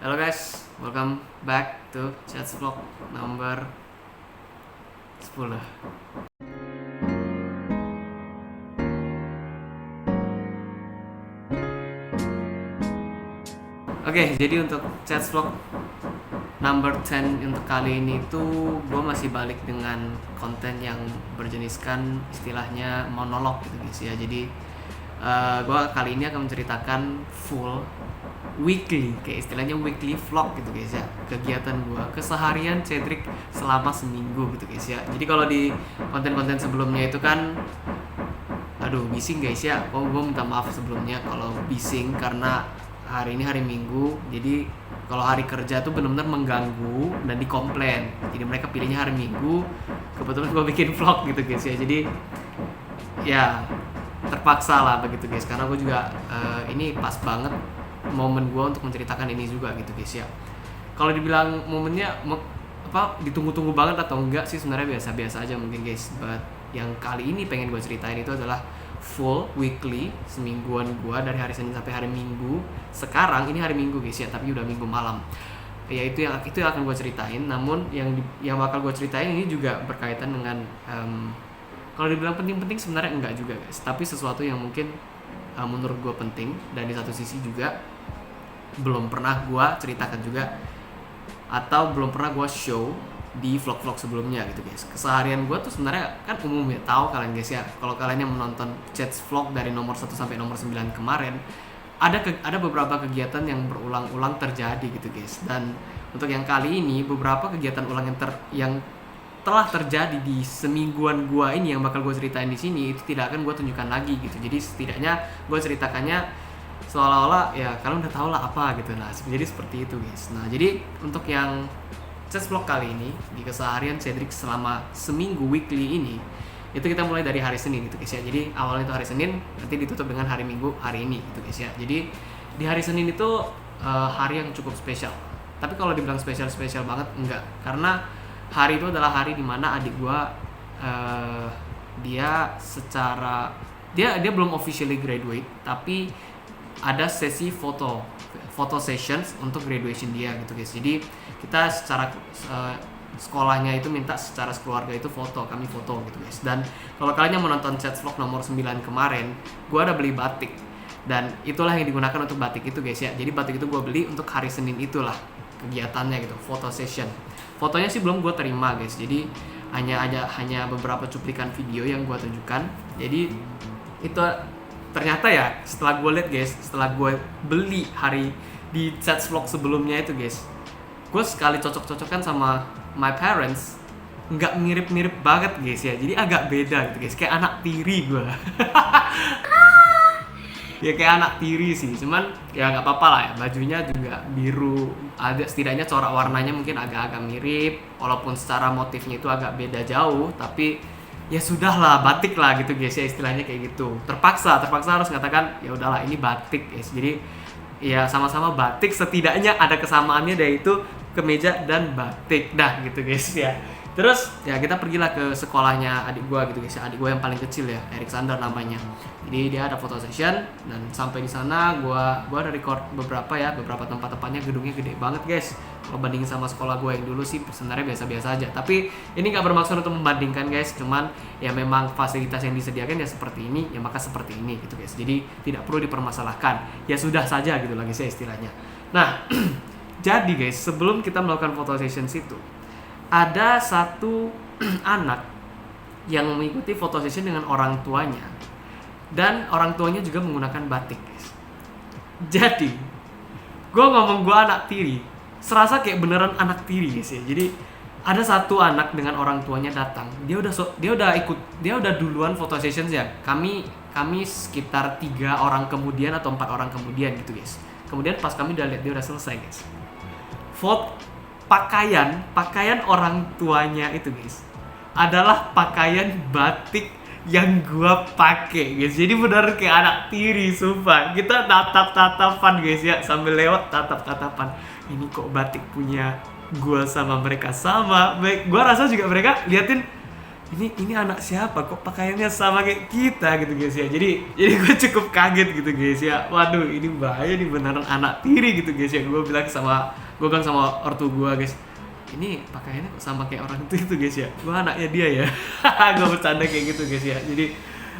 Halo guys, welcome back to Chats Vlog number 10. Oke, jadi untuk Chats Vlog number 10 untuk kali ini tuh gue masih balik dengan konten yang berjeniskan istilahnya monolog gitu guys ya. Jadi gue kali ini akan menceritakan full weekly, kayak istilahnya weekly vlog gitu guys ya, kegiatan gue keseharian Cedric selama seminggu gitu guys ya. Jadi kalau di konten-konten sebelumnya itu kan aduh bising guys ya, gue minta maaf sebelumnya kalau bising karena hari ini hari Minggu, jadi kalau hari kerja tuh benar-benar mengganggu dan dikomplain, jadi mereka pilihnya hari Minggu. Kebetulan gue bikin vlog gitu guys ya, jadi ya terpaksa lah begitu guys, karena gue juga ini pas banget momen gue untuk menceritakan ini juga gitu guys ya. Kalau dibilang momennya ditunggu-tunggu banget atau enggak sih, sebenarnya biasa-biasa aja mungkin guys. But yang kali ini pengen gue ceritain itu adalah full weekly semingguan gue dari hari Senin sampai hari Minggu. Sekarang ini hari Minggu guys ya, tapi udah Minggu malam. Ya itu yang akan gue ceritain. Namun yang bakal gue ceritain ini juga berkaitan dengan kalau dibilang penting-penting sebenarnya enggak juga guys, tapi sesuatu yang mungkin menurut gue penting, dan di satu sisi juga belum pernah gue ceritakan juga atau belum pernah gue show di vlog-vlog sebelumnya gitu guys. Keseharian gue tuh sebenarnya kan umum ya, tahu kalian guys ya, kalau kalian yang menonton Chats vlog dari nomor 1 sampai nomor 9 kemarin, ada beberapa kegiatan yang berulang-ulang terjadi gitu guys. Dan untuk yang kali ini beberapa kegiatan ulang yang telah terjadi di semingguan gue ini yang bakal gue ceritain di sini, itu tidak akan gue tunjukkan lagi gitu. Jadi setidaknya gue ceritakannya seolah-olah ya kalian udah tau lah apa gitu. Nah jadi seperti itu guys. Nah jadi untuk yang Chats vlog kali ini di keseharian Cedric selama seminggu weekly ini, itu kita mulai dari hari Senin gitu guys ya. Jadi awalnya itu hari Senin, nanti ditutup dengan hari Minggu hari ini gitu guys ya. Jadi di hari Senin itu hari yang cukup spesial. Tapi kalau dibilang spesial banget enggak, karena hari itu adalah hari dimana adik gua dia belum officially graduate, tapi ada sesi foto sessions untuk graduation dia gitu guys. Jadi kita secara sekolahnya itu minta secara sekeluarga itu kami foto gitu guys. Dan kalau kalian yang menonton Chats vlog nomor 9 kemarin, gue ada beli batik, dan itulah yang digunakan untuk batik itu guys ya. Jadi batik itu gue beli untuk hari Senin itulah kegiatannya gitu, foto session. Fotonya sih belum gue terima guys, jadi hanya beberapa cuplikan video yang gue tunjukkan. Jadi itu ternyata ya, setelah gue lihat guys, setelah gue beli hari di Chats vlog sebelumnya itu guys, gue sekali cocok-cocokan sama my parents, nggak mirip-mirip banget guys ya. Jadi agak beda gitu guys, kayak anak tiri gue. Ya kayak anak tiri sih, cuman ya nggak apa-apa lah ya, bajunya juga biru, ada setidaknya corak warnanya mungkin agak-agak mirip, walaupun secara motifnya itu agak beda jauh, tapi ya sudah lah, batik lah gitu guys ya, istilahnya kayak gitu. Terpaksa harus katakan ya udahlah ini batik guys. Jadi ya sama-sama batik, setidaknya ada kesamaannya, yaitu kemeja dan batik dah gitu guys ya. Terus ya kita pergilah ke sekolahnya adik gua gitu guys ya, adik gua yang paling kecil ya, Alexander namanya. Jadi dia ada foto session, dan sampai di sana gua ada record beberapa tempat-tempatnya, gedungnya gede banget guys. Kalau bandingin sama sekolah gua yang dulu sih sebenarnya biasa-biasa aja, tapi ini nggak bermaksud untuk membandingkan guys, cuman ya memang fasilitas yang disediakan ya seperti ini, ya maka seperti ini gitu guys. Jadi tidak perlu dipermasalahkan, ya sudah saja gitu lagi saya istilahnya. Nah jadi guys, sebelum kita melakukan foto session situ, ada satu anak yang mengikuti foto session dengan orang tuanya, dan orang tuanya juga menggunakan batik guys. Jadi gue ngomong gue anak tiri, serasa kayak beneran anak tiri guys ya. Jadi ada satu anak dengan orang tuanya datang, dia udah duluan foto session ya. Kami sekitar 3 orang kemudian atau 4 orang kemudian gitu guys. Kemudian pas kami udah lihat dia udah selesai guys, pakaian orang tuanya itu guys adalah pakaian batik yang gua pakai guys. Jadi benar kayak anak tiri, sumpah. Kita tatap-tatapan guys ya, sambil lewat tatap-tatapan. Ini kok batik punya gua sama mereka sama. Baik, gua rasa juga mereka liatin, ini anak siapa kok pakaiannya sama kayak kita gitu guys ya. Jadi gue cukup kaget gitu guys ya. Waduh, ini bahaya nih, beneran anak tiri gitu guys ya. Gue bilang sama ortu gue, guys, ini pakaiannya kok sama kayak orang itu gitu guys ya. Gue anaknya dia ya. Gue bercanda kayak gitu guys ya. Jadi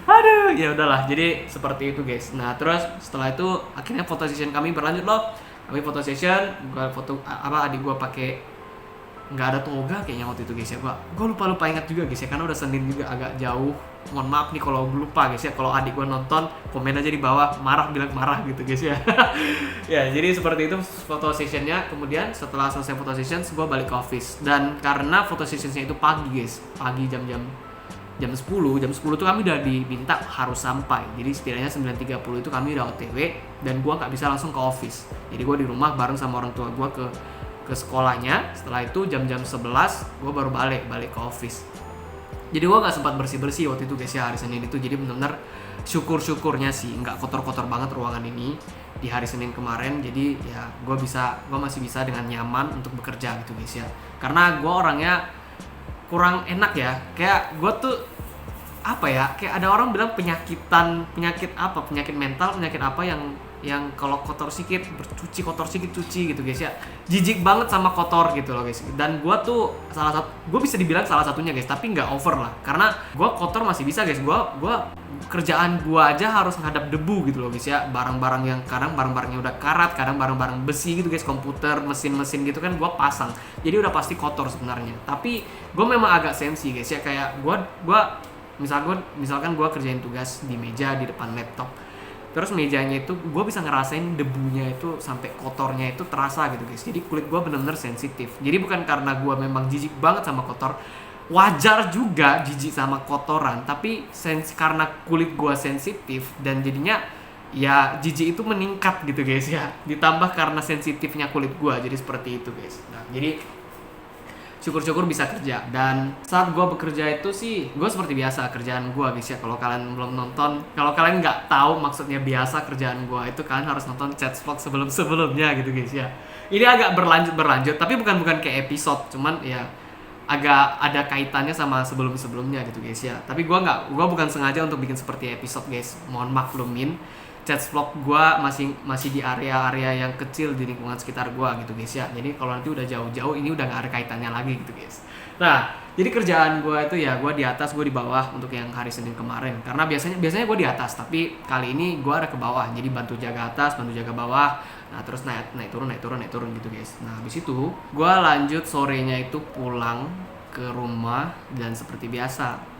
aduh, ya udahlah. Jadi seperti itu guys. Nah, terus setelah itu akhirnya foto session kami berlanjut loh. Kami foto session, gue foto adik gue pakai nggak ada toga kayaknya waktu itu guys ya. Gue lupa ingat juga guys ya, karena udah Senin juga agak jauh. Mohon maaf nih kalau lupa guys ya. Kalau adik gue nonton, komen aja di bawah, bilang marah gitu guys ya. Ya, jadi seperti itu foto sessionnya. Kemudian setelah selesai foto session, gue balik ke office. Dan karena foto sessionnya itu pagi guys, pagi jam 10 tuh kami udah diminta harus sampai. Jadi setidaknya 9.30 itu kami udah OTW, dan gue nggak bisa langsung ke office. Jadi gue di rumah bareng sama orang tua gue ke sekolahnya. Setelah itu jam 11 gue baru balik ke office. Jadi gue nggak sempat bersih waktu itu guys ya, hari Senin itu. Jadi benar-benar syukurnya sih nggak kotor-kotor banget ruangan ini di hari Senin kemarin. Jadi ya gue masih bisa dengan nyaman untuk bekerja gitu guys ya. Karena gue orangnya kurang enak ya, kayak gue tuh apa ya, kayak ada orang bilang penyakit mental, penyakit apa yang kalau kotor sedikit kotor sedikit cuci gitu guys ya. Jijik banget sama kotor gitu loh guys. Dan gue tuh gue bisa dibilang salah satunya guys, tapi nggak over lah, karena gue kotor masih bisa guys. Gue kerjaan gue aja harus menghadap debu gitu loh guys ya. Barang-barang yang kadang barang-barangnya udah karat, kadang barang-barang besi gitu guys, komputer, mesin-mesin gitu kan gue pasang, jadi udah pasti kotor sebenarnya. Tapi gue memang agak sensi guys ya, kayak gue misalkan gue kerjain tugas di meja di depan laptop, terus mejanya itu gue bisa ngerasain debunya itu sampai kotornya itu terasa gitu guys. Jadi kulit gue benar-benar sensitif. Jadi bukan karena gue memang jijik banget sama kotor, wajar juga jijik sama kotoran, tapi karena kulit gue sensitif dan jadinya ya jijik itu meningkat gitu guys ya. Ditambah karena sensitifnya kulit gue, jadi seperti itu guys. Nah, jadi syukur-syukur bisa kerja. Dan saat gue bekerja itu sih gue seperti biasa kerjaan gue guys ya. Kalau kalian belum nonton, kalau kalian nggak tahu maksudnya biasa kerjaan gue itu, kalian harus nonton chat vlog sebelumnya gitu guys ya. Ini agak berlanjut tapi bukan kayak episode, cuman ya agak ada kaitannya sama sebelumnya gitu guys ya. Tapi gue bukan sengaja untuk bikin seperti episode guys, mohon maklumin. Chat vlog gue masih di area-area yang kecil di lingkungan sekitar gue gitu guys ya. Jadi kalau nanti udah jauh-jauh, ini udah gak ada kaitannya lagi gitu guys. Nah, jadi kerjaan gue itu ya gue di atas, gue di bawah untuk yang hari Senin kemarin. Karena biasanya gue di atas, tapi kali ini gue ada ke bawah. Jadi bantu jaga atas, bantu jaga bawah. Nah, terus naik turun gitu guys. Nah, habis itu gue lanjut sorenya itu pulang ke rumah, dan seperti biasa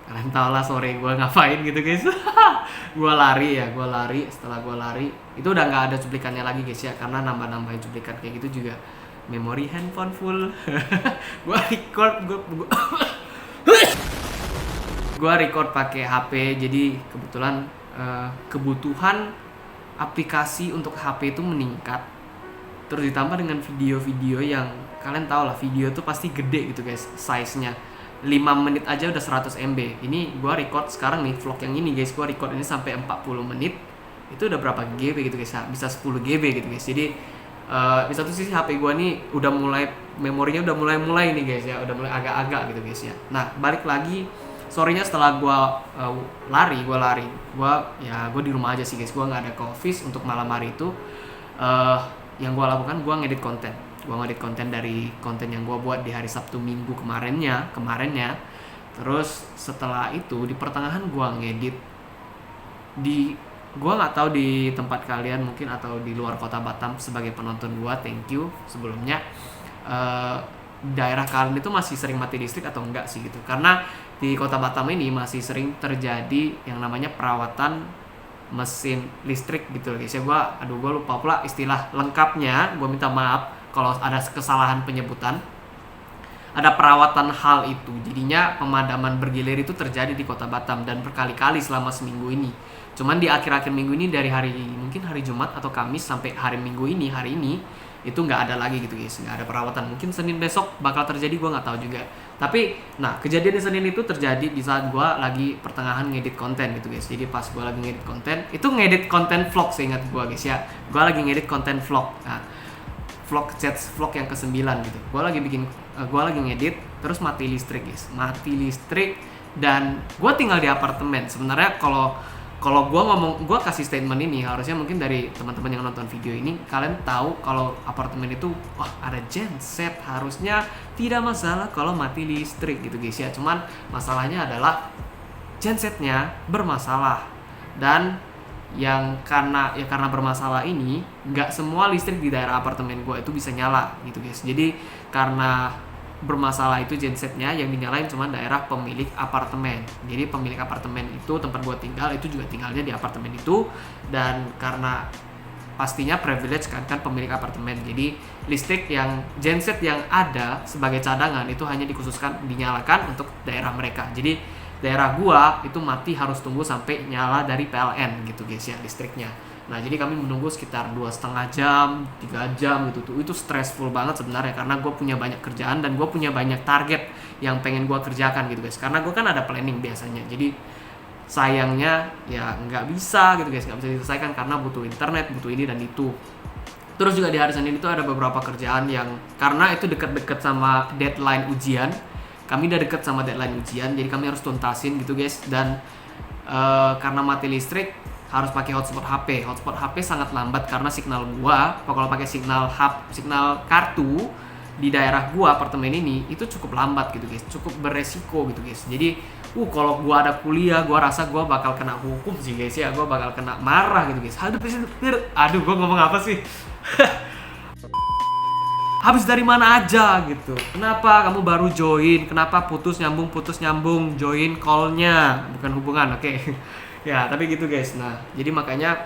kalian tau lah sore gue ngapain gitu guys. Gue lari. Setelah gue lari itu udah nggak ada cuplikannya lagi guys ya, karena nambahin cuplikan kayak gitu juga memori handphone full. Gue record pakai HP. Jadi kebetulan kebutuhan aplikasi untuk HP itu meningkat, terus ditambah dengan video-video yang kalian tau lah, video tuh pasti gede gitu guys size-nya. 5 menit aja udah 100 MB. Ini gue record sekarang nih vlog yang ini guys, gue record ini sampai 40 menit. Itu udah berapa GB gitu guys, bisa 10 GB gitu guys. Jadi di satu sisi HP gue nih udah mulai, memorinya udah mulai nih guys ya, udah mulai agak-agak gitu guys ya. Nah, balik lagi sorenya setelah gue lari, gue di rumah aja sih guys. Gue nggak ada ke office untuk malam hari itu. Yang gue lakukan, gue ngedit konten. Gue ngedit konten dari konten yang gue buat di hari Sabtu Minggu kemarinnya. Terus setelah itu di pertengahan gue ngedit gue nggak tahu di tempat kalian mungkin atau di luar kota Batam sebagai penonton gue, thank you sebelumnya. Daerah kalian itu masih sering mati listrik atau enggak sih gitu? Karena di kota Batam ini masih sering terjadi yang namanya perawatan mesin listrik gitu guys ya. Gue lupa pula istilah lengkapnya, gue minta maaf kalau ada kesalahan penyebutan. Ada perawatan hal itu, jadinya pemadaman bergilir itu terjadi di kota Batam dan berkali-kali selama seminggu ini. Cuman di akhir-akhir minggu ini, dari mungkin hari Jumat atau Kamis sampai hari Minggu ini, hari ini itu nggak ada lagi gitu guys, nggak ada perawatan. Mungkin Senin besok bakal terjadi, gue nggak tahu juga. Tapi nah, kejadian di Senin itu terjadi di saat gue lagi pertengahan ngedit konten gitu guys. Jadi pas gue lagi ngedit konten, itu ngedit konten vlog seingat gue guys ya, gue lagi ngedit konten vlog. Nah, vlog chats vlog yang ke-9 gitu. Gue lagi ngedit, terus mati listrik guys, mati listrik, dan gue tinggal di apartemen. Sebenarnya kalau gue kasih statement ini, harusnya mungkin dari teman-teman yang nonton video ini kalian tahu kalau apartemen itu wah ada genset, harusnya tidak masalah kalau mati listrik gitu guys ya. Cuman masalahnya adalah gensetnya bermasalah, dan karena bermasalah ini nggak semua listrik di daerah apartemen gue itu bisa nyala gitu guys. Jadi karena bermasalah itu gensetnya, yang dinyalain cuma daerah pemilik apartemen. Jadi pemilik apartemen itu tempat gue tinggal itu juga tinggalnya di apartemen itu, dan karena pastinya privilege kan pemilik apartemen, jadi listrik yang genset yang ada sebagai cadangan itu hanya dinyalakan untuk daerah mereka. Jadi daerah gua itu mati harus tunggu sampai nyala dari PLN gitu guys ya listriknya. Nah jadi kami menunggu sekitar 2,5 jam, 3 jam gitu tuh. Itu stressful banget sebenarnya, karena gue punya banyak kerjaan dan gue punya banyak target yang pengen gue kerjakan gitu guys. Karena gue kan ada planning biasanya, jadi sayangnya ya nggak bisa gitu guys, nggak bisa diselesaikan karena butuh internet, butuh ini dan itu. Terus juga di hari Senin itu ada beberapa kerjaan yang karena itu deket-deket sama deadline ujian, kami udah deket sama deadline ujian, jadi kami harus tuntasin gitu guys. Dan karena mati listrik harus pakai hotspot HP. Hotspot HP sangat lambat karena signal gua, kalau pakai signal kartu di daerah gua apartemen ini itu cukup lambat gitu guys, cukup beresiko gitu guys. Jadi kalau gua ada kuliah, gua rasa gua bakal kena hukum sih guys ya, gua bakal kena marah gitu guys. Aduh gua ngomong apa sih? Habis dari mana aja gitu? Kenapa kamu baru join? Kenapa putus nyambung join call-nya, bukan hubungan, oke? Ya tapi gitu guys. Nah jadi makanya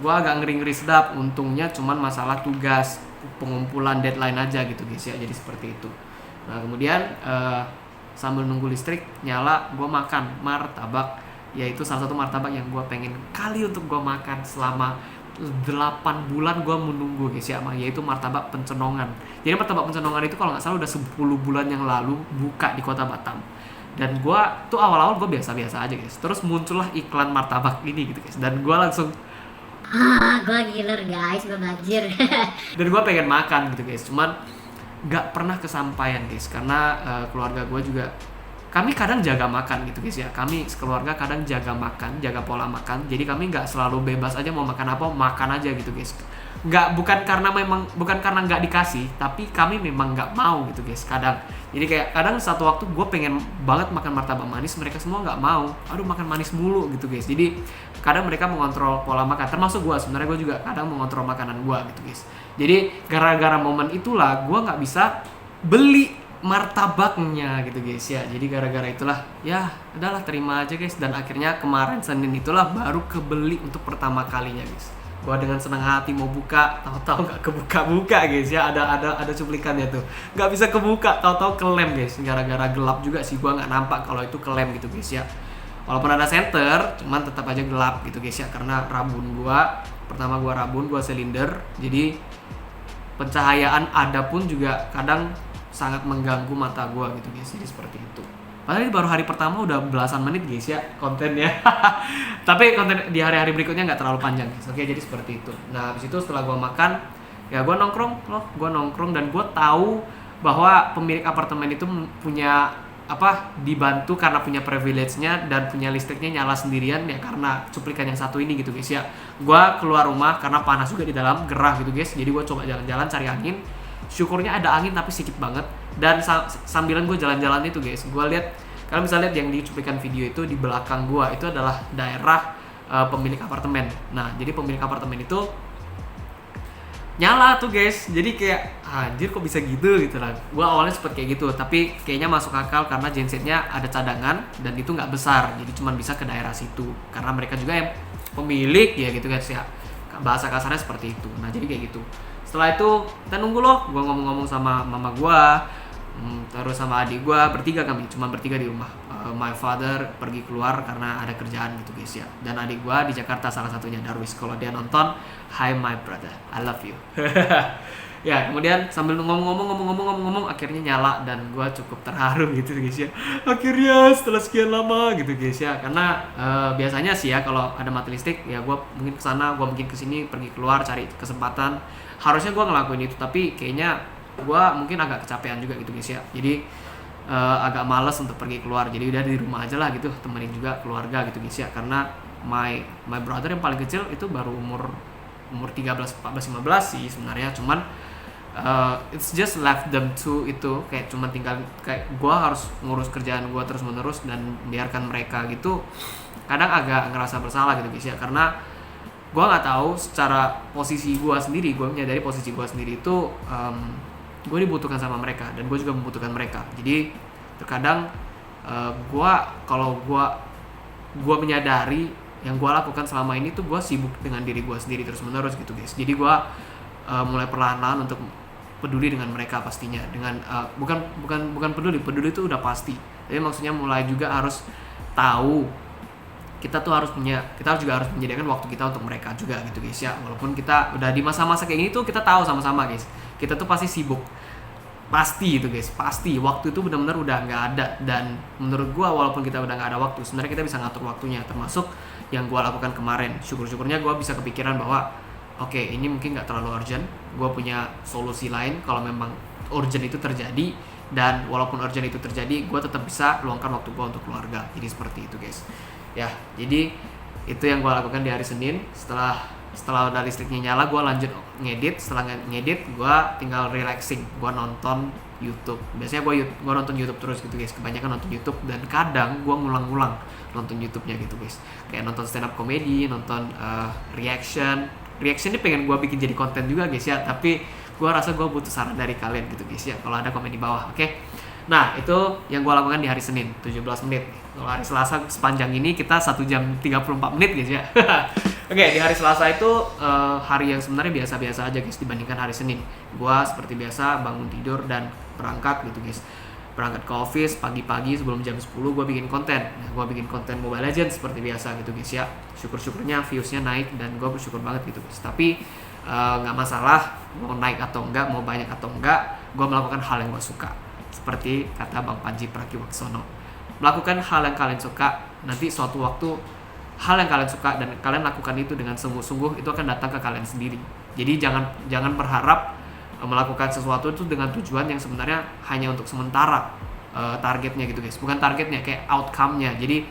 gue agak ngeri sedap. Untungnya cuman masalah tugas pengumpulan deadline aja gitu guys ya, jadi seperti itu. Nah kemudian sambil nunggu listrik nyala, gue makan martabak, yaitu salah satu martabak yang gue pengen kali untuk gue makan selama 8 bulan gue menunggu guys ya, yaitu martabak Pencenongan. Jadi martabak Pencenongan itu kalau nggak salah udah 10 bulan yang lalu buka di kota Batam. Dan gue tuh awal-awal gue biasa-biasa aja guys, terus muncullah iklan martabak ini gitu guys, dan gue langsung gue giler guys, gue banjir. dan gue pengen makan gitu guys, cuman nggak pernah kesampaian guys, karena keluarga gue juga, kami kadang jaga makan gitu guys ya, kami sekeluarga kadang jaga pola makan, jadi kami nggak selalu bebas aja mau makan apa makan aja gitu guys. Bukan karena nggak dikasih, tapi kami memang nggak mau gitu guys kadang. Jadi kayak kadang satu waktu gue pengen banget makan martabak manis, mereka semua nggak mau, aduh makan manis mulu gitu guys. Jadi kadang mereka mengontrol pola makan, termasuk gue. Sebenarnya gue juga kadang mengontrol makanan gue gitu guys. Jadi gara-gara momen itulah gue nggak bisa beli martabaknya gitu guys ya. Jadi gara-gara itulah ya udahlah terima aja guys, dan akhirnya kemarin Senin itulah baru kebeli untuk pertama kalinya guys. Gua dengan senang hati mau buka, tahu-tahu nggak kebuka guys ya. Ada cuplikannya tuh, nggak bisa kebuka, tahu-tahu kelem guys. Gara-gara gelap juga sih, gua nggak nampak kalau itu kelem gitu guys ya. Walaupun ada senter, cuman tetap aja gelap gitu guys ya, karena rabun gua silinder, jadi pencahayaan ada pun juga kadang sangat mengganggu mata gua gitu guys. Jadi seperti itu. Padahal ini baru hari pertama udah belasan menit guys ya kontennya. Tapi konten di hari-hari berikutnya nggak terlalu panjang guys. Oke, jadi seperti itu. Nah habis itu setelah gue makan, ya gue nongkrong dan gue tahu bahwa pemilik apartemen itu punya dibantu karena punya privilege-nya dan punya listriknya nyala sendirian ya, karena cuplikan yang satu ini gitu guys ya. Gue keluar rumah karena panas juga di dalam, gerah gitu guys. Jadi gue coba jalan-jalan cari angin. Syukurnya ada angin tapi sedikit banget. Dan sambilan gue jalan-jalan itu guys, gue lihat, kalian bisa lihat yang di cuplikan video itu di belakang gue itu adalah daerah pemilik apartemen. Nah jadi pemilik apartemen itu nyala tuh guys. Jadi kayak anjir kok bisa gitu lah. Gue awalnya sempet kayak gitu, tapi kayaknya masuk akal karena gensetnya ada cadangan dan itu nggak besar, jadi cuma bisa ke daerah situ karena mereka juga yang pemilik ya gitu guys ya, bahasa kasarnya seperti itu. Nah jadi kayak gitu. Setelah itu kita nunggu loh, gue ngomong-ngomong sama mama gue, terus sama adik gue, cuma bertiga di rumah. My father pergi keluar karena ada kerjaan gitu guys ya. Dan adik gue di Jakarta, salah satunya Darwis. Kalau dia nonton, hi my brother, I love you. Ya kemudian sambil ngomong akhirnya nyala dan gue cukup terharu gitu guys ya. Akhirnya setelah sekian lama gitu guys ya. Karena biasanya sih ya kalau ada mati listrik ya gue mungkin kesana, gue mungkin kesini, pergi keluar cari kesempatan harusnya gue ngelakuin itu, tapi kayaknya gue mungkin agak kecapean juga gitu guys ya. Jadi agak males untuk pergi keluar, jadi udah di rumah aja lah gitu, temenin juga keluarga gitu guys ya. Karena my brother yang paling kecil itu baru umur 13, 14, 15 sih sebenarnya, cuman it's just left them to itu kayak cuma tinggal kayak gue harus ngurus kerjaan gue terus menerus dan biarkan mereka gitu. Kadang agak ngerasa bersalah gitu guys ya, karena gue nggak tahu secara posisi gue sendiri, gue menyadari posisi gue sendiri itu gue dibutuhkan sama mereka dan gue juga membutuhkan mereka. Jadi terkadang kalau gue menyadari yang gue lakukan selama ini tuh gue sibuk dengan diri gue sendiri terus menerus gitu guys. Jadi gue mulai perlahan-lahan untuk peduli dengan mereka pastinya, dengan bukan peduli itu udah pasti, tapi maksudnya mulai juga harus tahu kita juga harus menyediakan waktu kita untuk mereka juga gitu guys ya. Walaupun kita udah di masa-masa kayak gini tuh kita tahu sama-sama guys, kita tuh pasti sibuk, pasti itu guys, pasti waktu itu benar-benar udah nggak ada. Dan menurut gua walaupun kita udah nggak ada waktu, sebenarnya kita bisa ngatur waktunya, termasuk yang gua lakukan kemarin. Syukur-syukurnya gua bisa kepikiran bahwa oke, ini mungkin nggak terlalu urgent, gua punya solusi lain kalau memang urgent itu terjadi. Dan walaupun urgent itu terjadi, gua tetap bisa luangkan waktu gua untuk keluarga. Jadi seperti itu guys ya. Jadi itu yang gue lakukan di hari Senin. Setelah udah listriknya nyala, gue lanjut ngedit. Setelah ngedit, gue tinggal relaxing, gue nonton YouTube. Biasanya gue nonton YouTube terus gitu guys, kebanyakan nonton YouTube. Dan kadang gue ngulang-ngulang nonton YouTube-nya gitu guys, kayak nonton stand up comedy, nonton reaction ini pengen gue bikin jadi konten juga guys ya, tapi gue rasa gue butuh saran dari kalian gitu guys ya. Kalau ada komen di bawah, oke? Nah itu yang gue lakukan di hari Senin, 17 menit. Kalau hari Selasa sepanjang ini kita 1 jam 34 menit guys ya. Oke, di hari Selasa itu hari yang sebenarnya biasa-biasa aja guys dibandingkan hari Senin. Gue seperti biasa bangun tidur dan berangkat gitu guys. Berangkat ke office pagi-pagi sebelum jam 10 gue bikin konten. Nah, gue bikin konten Mobile Legends seperti biasa gitu guys ya. Syukur-syukurnya viewsnya naik dan gue bersyukur banget gitu guys. Tapi nggak masalah mau naik atau enggak, mau banyak atau enggak, gue melakukan hal yang gue suka. Seperti kata Bang Panji Pragiwaksono, melakukan hal yang kalian suka, nanti suatu waktu hal yang kalian suka dan kalian lakukan itu dengan sungguh-sungguh, itu akan datang ke kalian sendiri. Jadi jangan berharap melakukan sesuatu itu dengan tujuan yang sebenarnya hanya untuk sementara targetnya gitu guys. Bukan targetnya, kayak outcome-nya. Jadi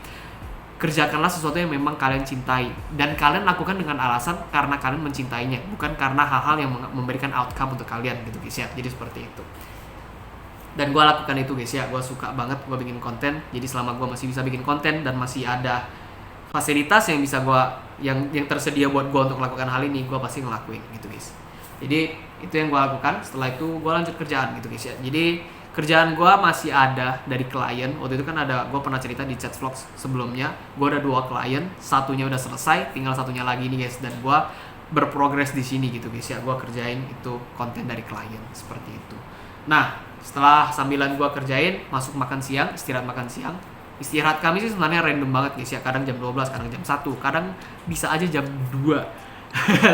kerjakanlah sesuatu yang memang kalian cintai dan kalian lakukan dengan alasan karena kalian mencintainya, bukan karena hal-hal yang memberikan outcome untuk kalian gitu guys ya. Jadi seperti itu. Dan gue lakukan itu guys ya, gue suka banget gue bikin konten. Jadi selama gue masih bisa bikin konten dan masih ada fasilitas yang bisa yang tersedia buat gue untuk melakukan hal ini, gue pasti ngelakuin gitu guys. Jadi itu yang gue lakukan. Setelah itu gue lanjut kerjaan gitu guys ya. Jadi kerjaan gue masih ada dari klien. Waktu itu kan gue pernah cerita di chat vlog sebelumnya, gue ada 2 klien, satunya udah selesai, tinggal satunya lagi nih guys. Dan gue berprogres di sini gitu guys ya. Gue kerjain itu konten dari klien seperti itu. Nah setelah sambilan gue kerjain, masuk makan siang, istirahat makan siang. Istirahat kami sih sebenarnya random banget guys ya. Kadang jam 12, kadang jam 1, kadang bisa aja jam 2.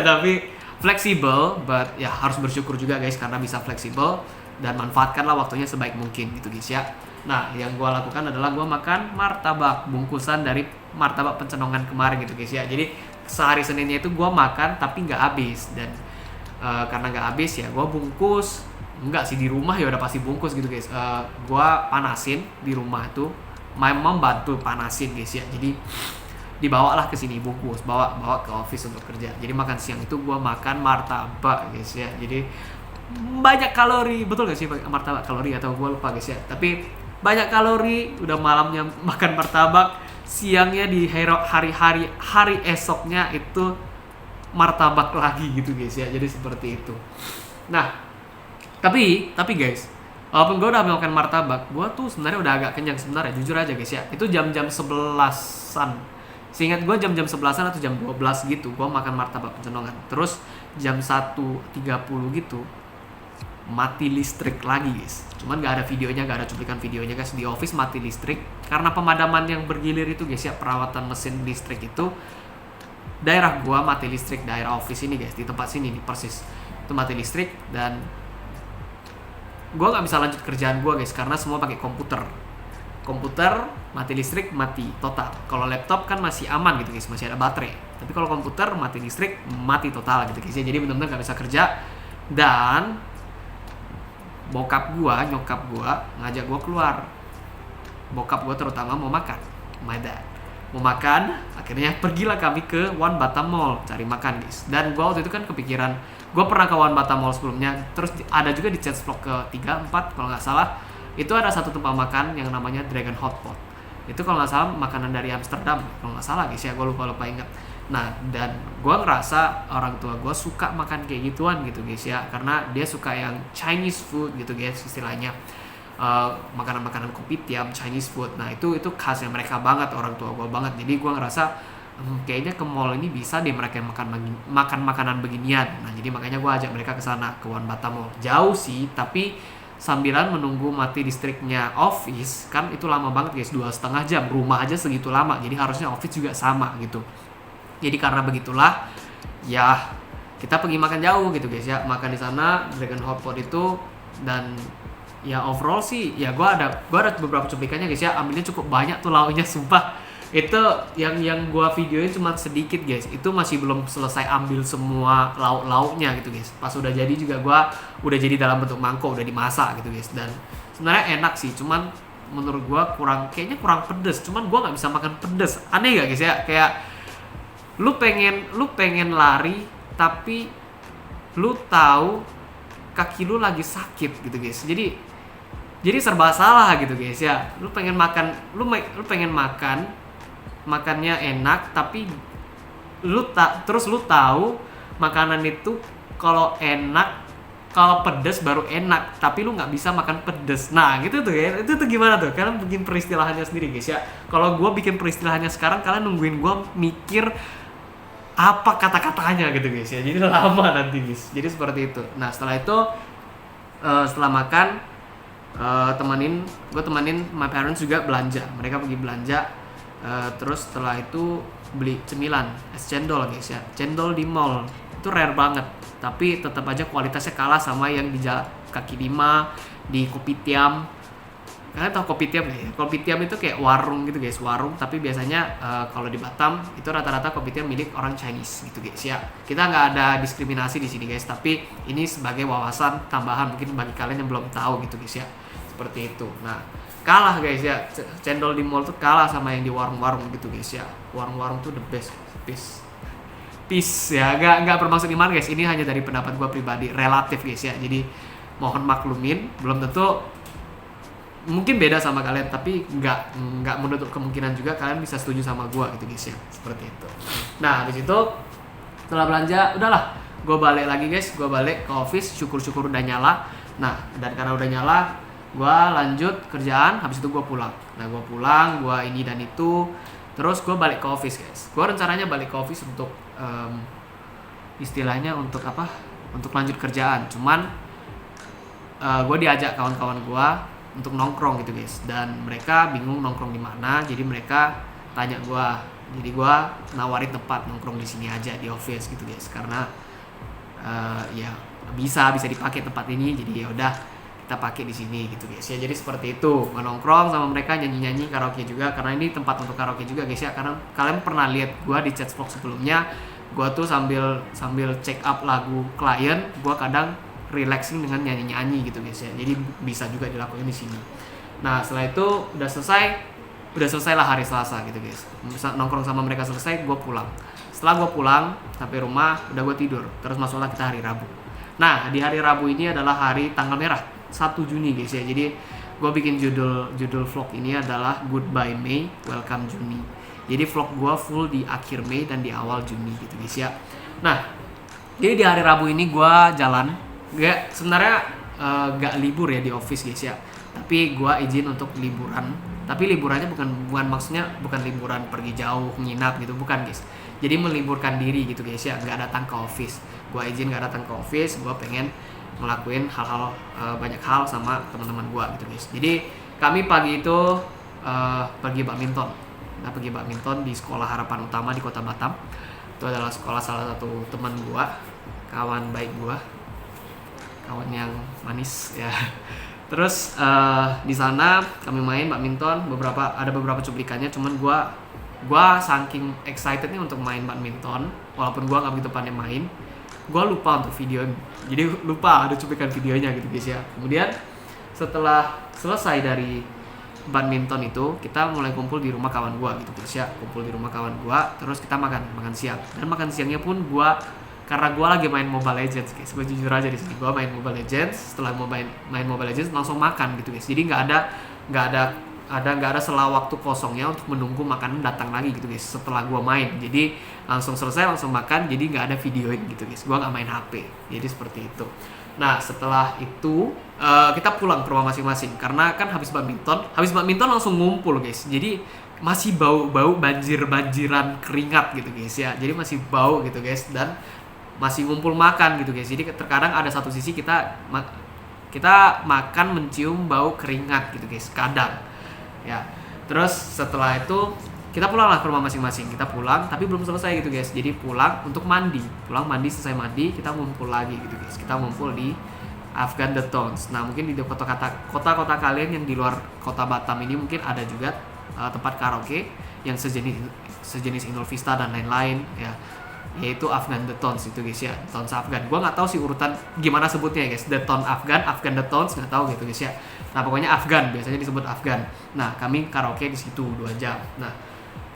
Tapi fleksibel, but ya harus bersyukur juga guys karena bisa fleksibel. Dan manfaatkanlah waktunya sebaik mungkin gitu guys ya. Nah yang gue lakukan adalah gue makan martabak, bungkusan dari martabak Pencenongan kemarin gitu guys ya. Jadi sehari Seninnya itu gue makan tapi gak habis. Dan karena gak habis ya gue bungkus. Enggak sih, di rumah ya udah pasti bungkus gitu guys. Gua panasin di rumah itu, my mom bantu panasin guys ya. Jadi dibawalah ke sini bungkus, bawa ke office untuk kerja. Jadi makan siang itu gua makan martabak guys ya. Jadi banyak kalori, betul gak sih martabak kalori atau gua lupa guys ya. Tapi banyak kalori, udah malamnya makan martabak, siangnya di hari esoknya itu martabak lagi gitu guys ya. Jadi seperti itu. Nah tapi guys, walaupun gue udah makan martabak, gue tuh sebenarnya udah agak kenyang sebenarnya, jujur aja guys ya. Itu jam-jam 11-an. Seingat gue jam-jam 11-an atau jam 12 gitu, gue makan martabak Pencenongan. Terus jam 1.30 gitu, mati listrik lagi guys. Cuman gak ada videonya, gak ada cuplikan videonya guys. Di office mati listrik, karena pemadaman yang bergilir itu guys ya, perawatan mesin listrik itu. Daerah gue mati listrik, daerah office ini guys, di tempat sini nih persis. Itu mati listrik dan gue nggak bisa lanjut kerjaan gue guys karena semua pakai komputer mati listrik mati total. Kalau laptop kan masih aman gitu guys, masih ada baterai, tapi kalau komputer mati listrik mati total gitu guys ya. Jadi benar-benar nggak bisa kerja Dan nyokap gua ngajak gua keluar. Bokap gua terutama mau makan, my dad mau makan. Akhirnya pergilah kami ke One Batam Mall cari makan, guys. Dan gua waktu itu kan kepikiran, gua pernah ke One Batam Mall sebelumnya, terus ada juga di Chats Vlog ke 3, 4 kalau nggak salah. Itu ada satu tempat makan yang namanya Dragon Hotpot. Itu kalau nggak salah makanan dari Amsterdam kalau nggak salah, guys ya, gua lupa ingat. Nah, dan gua ngerasa orang tua gua suka makan kayak gituan gitu, guys ya, karena dia suka yang Chinese food gitu, guys, istilahnya. Makanan-makanan kopitiam, Chinese food. Nah, itu khasnya mereka banget, orang tua gue banget. Jadi gue ngerasa kayaknya ke mall ini bisa deh mereka makan makanan beginian. Nah, jadi makanya gue ajak mereka ke sana, ke One Batam Mall. Jauh sih, tapi sambilan menunggu mati listriknya office, kan itu lama banget, guys, 2,5 jam. Rumah aja segitu lama, jadi harusnya office juga sama gitu. Jadi karena begitulah, ya kita pergi makan jauh gitu, guys ya. Makan di sana Dragon Hotpot itu. Dan ya overall sih ya gue ada beberapa cuplikannya, guys ya. Ambilnya cukup banyak tuh lauknya, sumpah. Itu yang gue videoin cuma sedikit, guys. Itu masih belum selesai ambil semua lauknya gitu, guys. Pas udah jadi juga gue udah jadi dalam bentuk mangkok, udah dimasak gitu, guys. Dan sebenarnya enak sih, cuman menurut gue kayaknya kurang pedes. Cuman gue nggak bisa makan pedes. Aneh gak, guys ya? Kayak lu pengen lari tapi lu tahu kaki lu lagi sakit gitu, guys. Jadi serba salah gitu, guys ya. Lu pengen makan, makannya enak, tapi terus lu tahu makanan itu kalau pedes baru enak, tapi lu nggak bisa makan pedes. Nah, gitu tuh ya. Itu tuh gimana tuh? Kalian bikin peristilahannya sendiri, guys ya. Kalau gue bikin peristilahannya sekarang, kalian nungguin gue mikir apa kata-katanya gitu, guys ya. Jadi lama nanti, guys. Jadi seperti itu. Nah, setelah itu setelah makan, gue temenin my parents juga belanja. Mereka pergi belanja. Terus setelah itu beli cemilan, es cendol, guys ya. Cendol di mall itu rare banget, tapi tetap aja kualitasnya kalah sama yang di kaki 5, di Kopitiam. Kalian tahu Kopitiam nggak ya? Kopitiam itu kayak warung gitu, guys, warung. Tapi biasanya kalau di Batam itu rata-rata Kopitiam milik orang Chinese gitu, guys ya. Kita nggak ada diskriminasi di sini, guys, tapi ini sebagai wawasan tambahan mungkin bagi kalian yang belum tahu gitu, guys ya. Seperti itu. Nah, kalah, guys ya. Cendol di mall tuh kalah sama yang di warung-warung gitu, guys ya. Warung-warung tuh the best. Peace ya. Nggak bermaksud gimana, guys. Ini hanya dari pendapat gue pribadi, relatif, guys ya. Jadi mohon maklumin, belum tentu mungkin beda sama kalian, tapi nggak menutup kemungkinan juga kalian bisa setuju sama gue gitu, guys ya. Seperti itu. Nah, habis itu setelah belanja, udahlah, gue balik lagi, guys. Gue balik ke office, syukur-syukur udah nyala. Nah, dan karena udah nyala, gue lanjut kerjaan. Habis itu gue pulang. Nah, gue pulang, gue ini dan itu. Terus gue balik ke office, guys. Gue rencananya balik ke office untuk istilahnya untuk apa? Untuk lanjut kerjaan. Cuman gue diajak kawan-kawan gue untuk nongkrong gitu, guys. Dan mereka bingung nongkrong di mana. Jadi mereka tanya gue. Jadi gue nawarin tempat nongkrong di sini aja di office gitu, guys. Karena ya bisa dipakai tempat ini. Jadi ya udah, kita pakai di sini gitu, guys ya. Jadi seperti itu, nongkrong sama mereka, nyanyi karaoke juga, karena ini tempat untuk karaoke juga, guys ya. Karena kalian pernah lihat gue di Chats Vlog sebelumnya, gue tuh sambil check up lagu klien, gue kadang relaxing dengan nyanyi gitu, guys ya. Jadi bisa juga dilakukan di sini. Nah, setelah itu udah selesai lah hari Selasa gitu, guys. Nongkrong sama mereka selesai, gue pulang. Setelah gue pulang sampai rumah, udah gue tidur. Terus masuklah kita hari Rabu. Nah, di hari Rabu ini adalah hari tanggal merah, 1 Juni, guys ya. Jadi gue bikin judul vlog ini adalah Goodbye May, Welcome Juni. Jadi vlog gue full di akhir Mei dan di awal Juni gitu, guys ya. Nah, jadi di hari Rabu ini gue jalan. Sebenarnya gak libur ya di office, guys ya. Tapi gue izin untuk liburan. Tapi liburannya bukan maksudnya bukan liburan pergi jauh nginap gitu, bukan, guys. Jadi meliburkan diri gitu, guys ya. Gak datang ke office. Gue izin gak datang ke office. Gue pengen ngelakuin hal-hal banyak hal sama teman-teman gue gitu, guys. Jadi kami pagi itu pergi badminton. Nah, pergi badminton di Sekolah Harapan Utama di Kota Batam. Itu adalah sekolah salah satu teman gue, kawan baik gue, kawan yang manis ya. Terus di sana kami main badminton, ada beberapa cuplikannya. Cuman gue saking excitednya untuk main badminton, walaupun gue nggak begitu pandai main. gue lupa untuk video, jadi lupa ada cuplikan videonya gitu guys ya. Kemudian setelah selesai dari badminton itu, kita mulai kumpul di rumah kawan gue gitu guys ya, kumpul di rumah kawan gue, terus kita makan siang. Dan makan siangnya pun gue, karena gue lagi main Mobile Legends guys, gue jujur aja di sini, gue main Mobile Legends. Setelah main Mobile Legends langsung makan gitu guys, jadi nggak ada selah waktu kosongnya untuk menunggu makanan datang lagi gitu guys setelah gue main. Jadi langsung selesai langsung makan, jadi nggak ada videoin gitu guys, gue nggak main HP, jadi seperti itu. Nah setelah itu kita pulang ke rumah masing-masing, karena kan habis badminton langsung ngumpul guys, jadi masih bau banjiran keringat gitu guys ya, jadi masih bau gitu guys, dan masih ngumpul makan gitu guys. Jadi terkadang ada satu sisi kita makan mencium bau keringat gitu guys kadang ya. Terus setelah itu kita pulang lah ke rumah masing-masing, kita pulang tapi belum selesai gitu guys, jadi pulang selesai mandi kita ngumpul lagi gitu guys, kita ngumpul di Afghan The Tones. Nah mungkin di kota-kota kalian yang di luar kota Batam ini mungkin ada juga tempat karaoke yang sejenis Inul Vista dan lain-lain ya, yaitu Afghan The Tones itu guys ya, Tones Afghan. Gua nggak tahu sih urutan gimana sebutnya ya guys, The Tone Afghan The Tones nggak tahu gitu guys ya. Nah pokoknya Afghan, biasanya disebut Afghan. Nah kami karaoke di situ 2 jam. Nah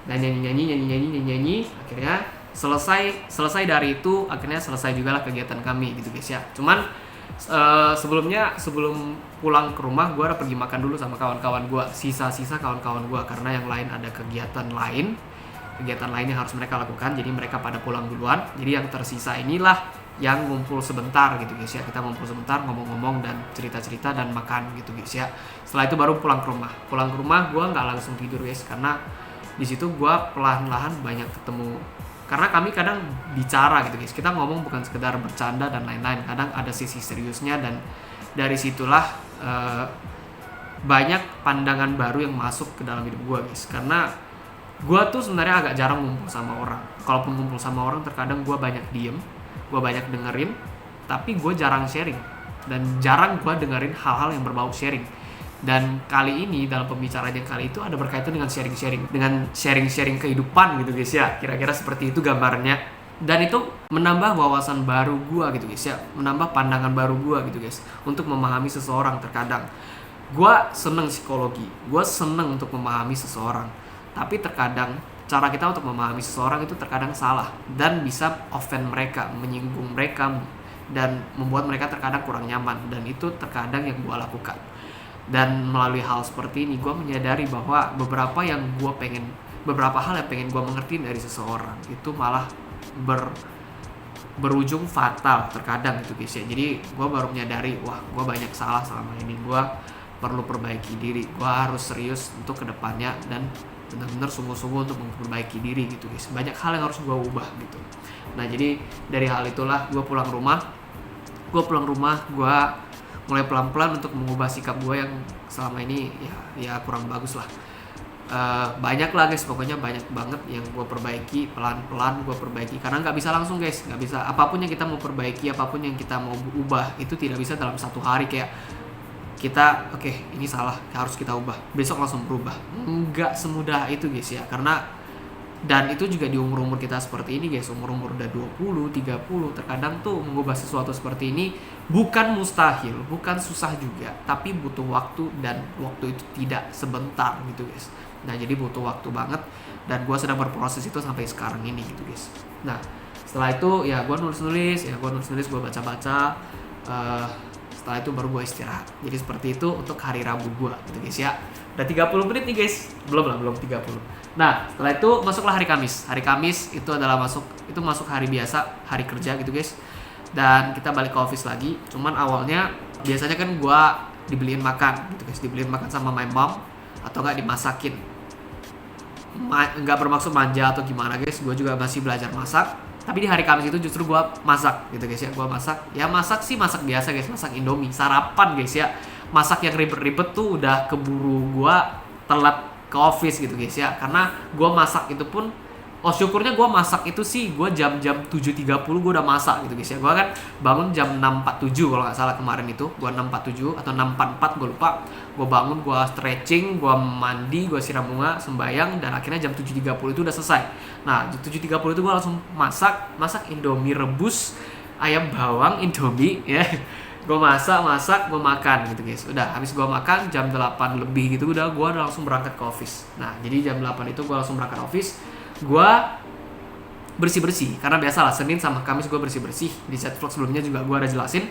nyanyi, akhirnya selesai dari itu, akhirnya selesai juga lah kegiatan kami gitu guys ya. Cuman sebelum pulang ke rumah, gue udah pergi makan dulu sama kawan-kawan gue, sisa-sisa kawan-kawan gue, karena yang lain ada kegiatan lain yang harus mereka lakukan, jadi mereka pada pulang duluan. Jadi yang tersisa inilah yang ngumpul sebentar gitu guys ya, kita ngumpul sebentar, ngomong-ngomong dan cerita-cerita dan makan gitu guys ya. Setelah itu baru pulang ke rumah gue nggak langsung tidur guys, karena di situ gue pelan-pelan banyak ketemu, karena kami kadang bicara gitu guys, kita ngomong bukan sekedar bercanda dan lain-lain, kadang ada sisi seriusnya, dan dari situlah banyak pandangan baru yang masuk ke dalam hidup gue guys. Karena gue tuh sebenarnya agak jarang ngumpul sama orang, kalaupun ngumpul sama orang terkadang gue banyak diem, gue banyak dengerin, tapi gue jarang sharing, dan jarang gue dengerin hal-hal yang berbau sharing. Dan kali ini dalam pembicaraan yang kali itu ada berkaitan dengan sharing kehidupan gitu guys ya, kira-kira seperti itu gambarnya. Dan itu menambah wawasan baru gua gitu guys ya, menambah pandangan baru gua gitu guys untuk memahami seseorang. Terkadang gua seneng psikologi, gua seneng untuk memahami seseorang, tapi terkadang cara kita untuk memahami seseorang itu terkadang salah dan bisa offend mereka, menyinggung mereka, dan membuat mereka terkadang kurang nyaman. Dan itu terkadang yang gua lakukan. Dan melalui hal seperti ini, gue menyadari bahwa beberapa hal yang pengen gue mengerti dari seseorang itu malah berujung fatal terkadang gitu guys ya. Jadi gue baru menyadari, wah gue banyak salah selama ini, gue perlu perbaiki diri, gue harus serius untuk kedepannya dan benar-benar sungguh-sungguh untuk memperbaiki diri gitu guys. Banyak hal yang harus gue ubah gitu. Nah jadi dari hal itulah gue pulang rumah, gue mulai pelan-pelan untuk mengubah sikap gue yang selama ini ya kurang bagus lah. Banyak lah guys, pokoknya banyak banget yang gue perbaiki, pelan-pelan gue perbaiki, karena nggak bisa langsung guys, nggak bisa. Apapun yang kita mau perbaiki, apapun yang kita mau ubah itu tidak bisa dalam 1 hari kayak kita oke, ini salah harus kita ubah, besok langsung berubah. Nggak semudah itu guys ya, karena dan itu juga di umur-umur kita seperti ini guys, umur-umur udah 20, 30, terkadang tuh mengubah sesuatu seperti ini bukan mustahil, bukan susah juga, tapi butuh waktu, dan waktu itu tidak sebentar gitu guys. Nah jadi butuh waktu banget, dan gue sedang berproses itu sampai sekarang ini gitu guys. Nah setelah itu ya gue nulis-nulis, gue baca-baca, setelah itu baru gue istirahat. Jadi seperti itu untuk hari Rabu gue gitu guys ya. Udah 30 menit nih guys, belum 30. Nah setelah itu masuklah hari Kamis. Hari Kamis itu adalah masuk hari biasa, hari kerja gitu guys. Dan kita balik ke office lagi. Cuman awalnya biasanya kan gue dibeliin makan gitu guys, dibeliin makan sama my mom, atau nggak dimasakin. Nggak bermaksud manja atau gimana guys, gue juga masih belajar masak. Tapi di hari Kamis itu justru gue masak gitu guys ya. Gue masak masak biasa guys, masak Indomie, sarapan guys ya. Masak yang ribet-ribet tuh udah keburu gue telat ke office gitu guys ya. Karena gue masak itu pun, syukurnya gue masak itu sih gue jam 7.30 gue udah masak gitu guys ya. Gue kan bangun jam 6.47 kalau nggak salah kemarin itu, gue 6.47 atau 6.44 gue lupa. Gue bangun, gue stretching, gue mandi, gue siram bunga, sembayang, dan akhirnya jam 7.30 itu udah selesai. Nah 7.30 itu gue langsung masak Indomie rebus ayam bawang Indomie ya. Gue masak, gue makan gitu guys. Udah habis gue makan jam 8 lebih gitu, udah gue langsung berangkat ke office. Nah jadi jam 8 itu gue langsung berangkat office. Gue bersih-bersih, karena biasalah Senin sama Kamis gue bersih-bersih. Di chat vlog sebelumnya juga gue ada jelasin.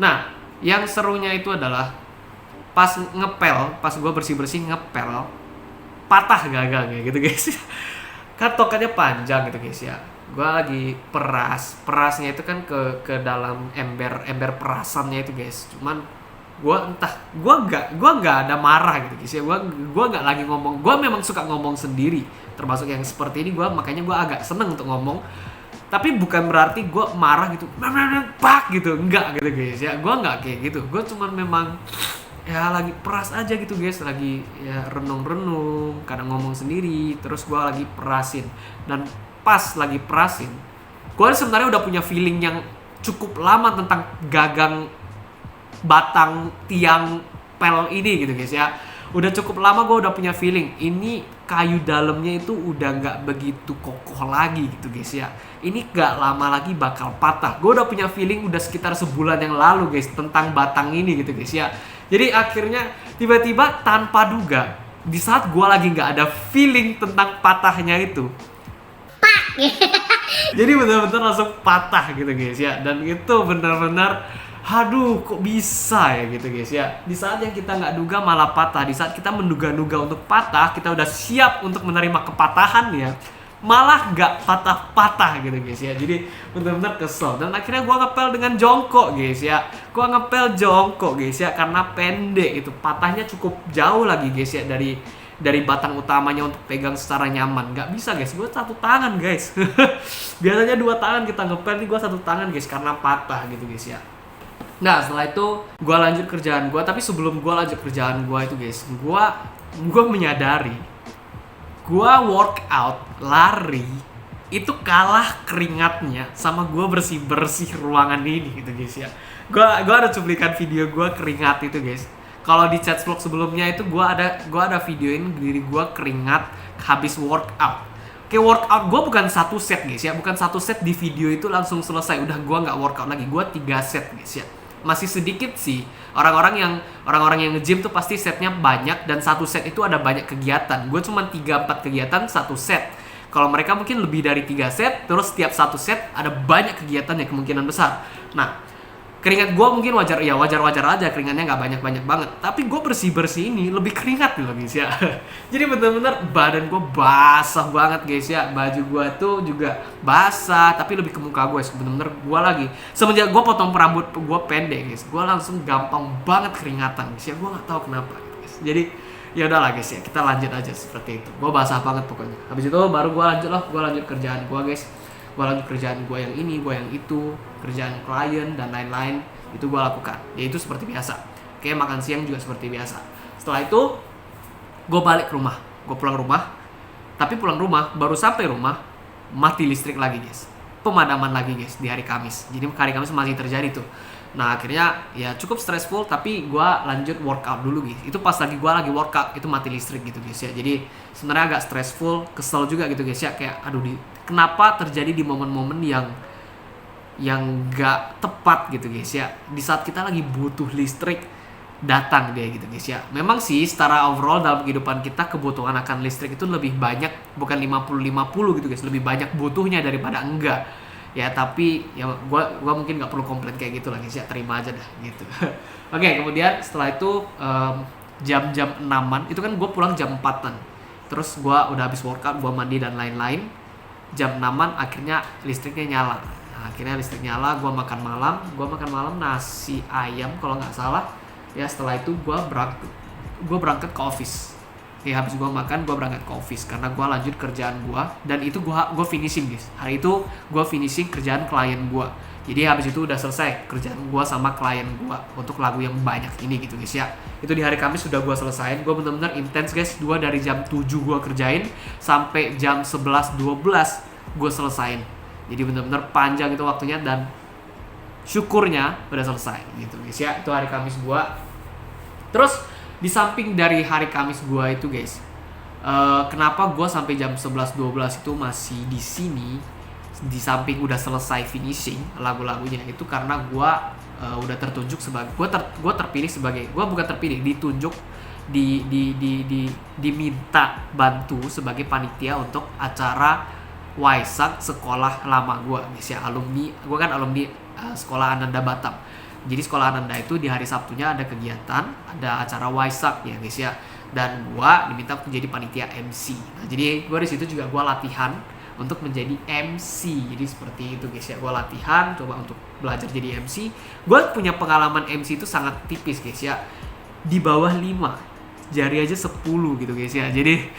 Nah yang serunya itu adalah pas gue bersih-bersih ngepel, patah gagangnya gitu guys. Kan tokannya panjang gitu guys ya. Gue lagi perasnya itu kan ke dalam ember perasannya itu guys. Cuman gue nggak ada marah gitu guys ya. Gue nggak lagi ngomong. Gue memang suka ngomong sendiri, termasuk yang seperti ini. Makanya gue agak seneng untuk ngomong, tapi bukan berarti gue marah gitu, pak gitu, enggak gitu guys ya. Gue nggak kayak gitu. Gue cuman memang ya lagi peras aja gitu guys, lagi ya renung-renung, kadang ngomong sendiri, terus gue lagi perasin. Dan pas lagi perasin, gue sebenarnya udah punya feeling yang cukup lama tentang gagang batang tiang pel ini gitu guys ya. Udah cukup lama gue udah punya feeling ini kayu dalamnya itu udah nggak begitu kokoh lagi gitu guys ya. Ini gak lama lagi bakal patah. Gue udah punya feeling udah sekitar sebulan yang lalu guys tentang batang ini gitu guys ya. Jadi akhirnya tiba-tiba tanpa duga, di saat gue lagi nggak ada feeling tentang patahnya itu, jadi benar-benar langsung patah gitu guys ya. Dan itu benar-benar, aduh kok bisa ya gitu guys ya. Di saat yang kita nggak duga malah patah. Di saat kita menduga-duga untuk patah, kita udah siap untuk menerima kepatahannya, malah nggak patah-patah gitu guys ya. Jadi benar-benar kesel. Dan akhirnya gue ngepel dengan jongkok guys ya. Gue ngepel jongkok guys ya, karena pendek itu patahnya cukup jauh lagi guys ya dari batang utamanya untuk pegang secara nyaman. Nggak bisa guys, gue satu tangan guys. Biasanya 2 tangan kita ngepel, nih gue satu tangan guys karena patah gitu guys ya. Nah setelah itu gue lanjut kerjaan gue. Tapi sebelum gue lanjut kerjaan gue itu guys, gue menyadari gue workout lari itu kalah keringatnya sama gue bersih ruangan ini gitu guys ya. Gue ada cuplikan video gue keringat itu guys. Kalau di chat vlog sebelumnya itu gue ada videoin diri gue keringat habis workout. Kayak workout gue bukan 1 set guys ya, bukan 1 set di video itu langsung selesai. Udah gue nggak workout lagi, gue 3 set guys ya. Masih sedikit sih orang-orang yang nge-gym tuh pasti setnya banyak, dan 1 set itu ada banyak kegiatan. Gue cuma 3-4 kegiatan 1 set. Kalau mereka mungkin lebih dari 3 set, terus setiap 1 set ada banyak kegiatan ya, kemungkinan besar. Nah keringat gue mungkin wajar aja, keringatnya nggak banyak banget. Tapi gue bersih ini lebih keringat loh guys ya. Jadi bener-bener badan gue basah banget guys ya. Baju gue tuh juga basah, tapi lebih ke muka gue. Bener-bener gue lagi semenjak gue potong rambut gue pendek guys, gue langsung gampang banget keringatan guys ya. Gue nggak tahu kenapa guys. Jadi ya udahlah guys ya, kita lanjut aja seperti itu. Gue basah banget pokoknya. Habis itu baru gue lanjut kerjaan gue guys. Gue lanjut kerjaan gue yang ini, gue yang itu, kerjaan klien dan lain-lain itu gue lakukan. Ya itu seperti biasa. Kayak makan siang juga seperti biasa. Setelah itu gue balik ke rumah, gue pulang rumah. Tapi pulang rumah, baru sampai rumah mati listrik lagi guys, pemadaman lagi guys di hari Kamis. Jadi hari Kamis masih terjadi tuh. Nah akhirnya ya cukup stressful, tapi gue lanjut workout dulu guys. Itu pas gue lagi workout itu mati listrik gitu guys ya. Jadi sebenarnya agak stressful, kesel juga gitu guys ya. Kayak aduh kenapa terjadi di momen-momen yang gak tepat gitu guys ya. Di saat kita lagi butuh listrik, datang dia gitu guys ya. Memang sih secara overall dalam kehidupan kita kebutuhan akan listrik itu lebih banyak, bukan 50-50 gitu guys. Lebih banyak butuhnya daripada enggak. Ya tapi ya gua mungkin nggak perlu komplain kayak gitu lah guys ya, terima aja dah gitu. Oke, kemudian setelah itu jam-jam 6-an itu kan gue pulang jam 4-an, terus gue udah habis workout, gue mandi dan lain-lain. Jam 6-an akhirnya listriknya nyala. Nah, akhirnya listrik nyala, gue makan malam nasi ayam kalau nggak salah ya. Setelah itu gue berangkat ke office. Ya habis gue makan, gue berangkat ke office karena gue lanjut kerjaan gue. Dan itu gue finishing guys. Hari itu gue finishing kerjaan klien gue. Jadi habis itu udah selesai kerjaan gue sama klien gue untuk lagu yang banyak ini gitu guys ya. Itu di hari Kamis sudah gue selesain. Gue bener-bener intens guys. Dari jam 7 gue kerjain sampai jam 11-12 gue selesain. Jadi bener-bener panjang itu waktunya, dan syukurnya udah selesai gitu guys ya. Itu hari Kamis gue. Terus di samping dari hari Kamis gue itu guys, kenapa gue sampai jam 11-12 itu masih di sini di samping udah selesai finishing lagu-lagunya itu karena gue udah tertunjuk sebagai gue terpilih sebagai, gue bukan terpilih, ditunjuk, diminta bantu sebagai panitia untuk acara Waisak sekolah lama gue guys ya, alumni gue kan alumni sekolah Ananda Batam. Jadi sekolah Ananda itu di hari Sabtunya ada kegiatan, ada acara Waisak ya guys ya, dan gue diminta untuk jadi panitia MC. Nah, jadi gue di situ juga gue latihan untuk menjadi MC. Jadi seperti itu guys ya, gue latihan coba untuk belajar jadi MC. Gue punya pengalaman MC itu sangat tipis guys ya, di bawah 5 jari aja 10 gitu guys ya. Jadi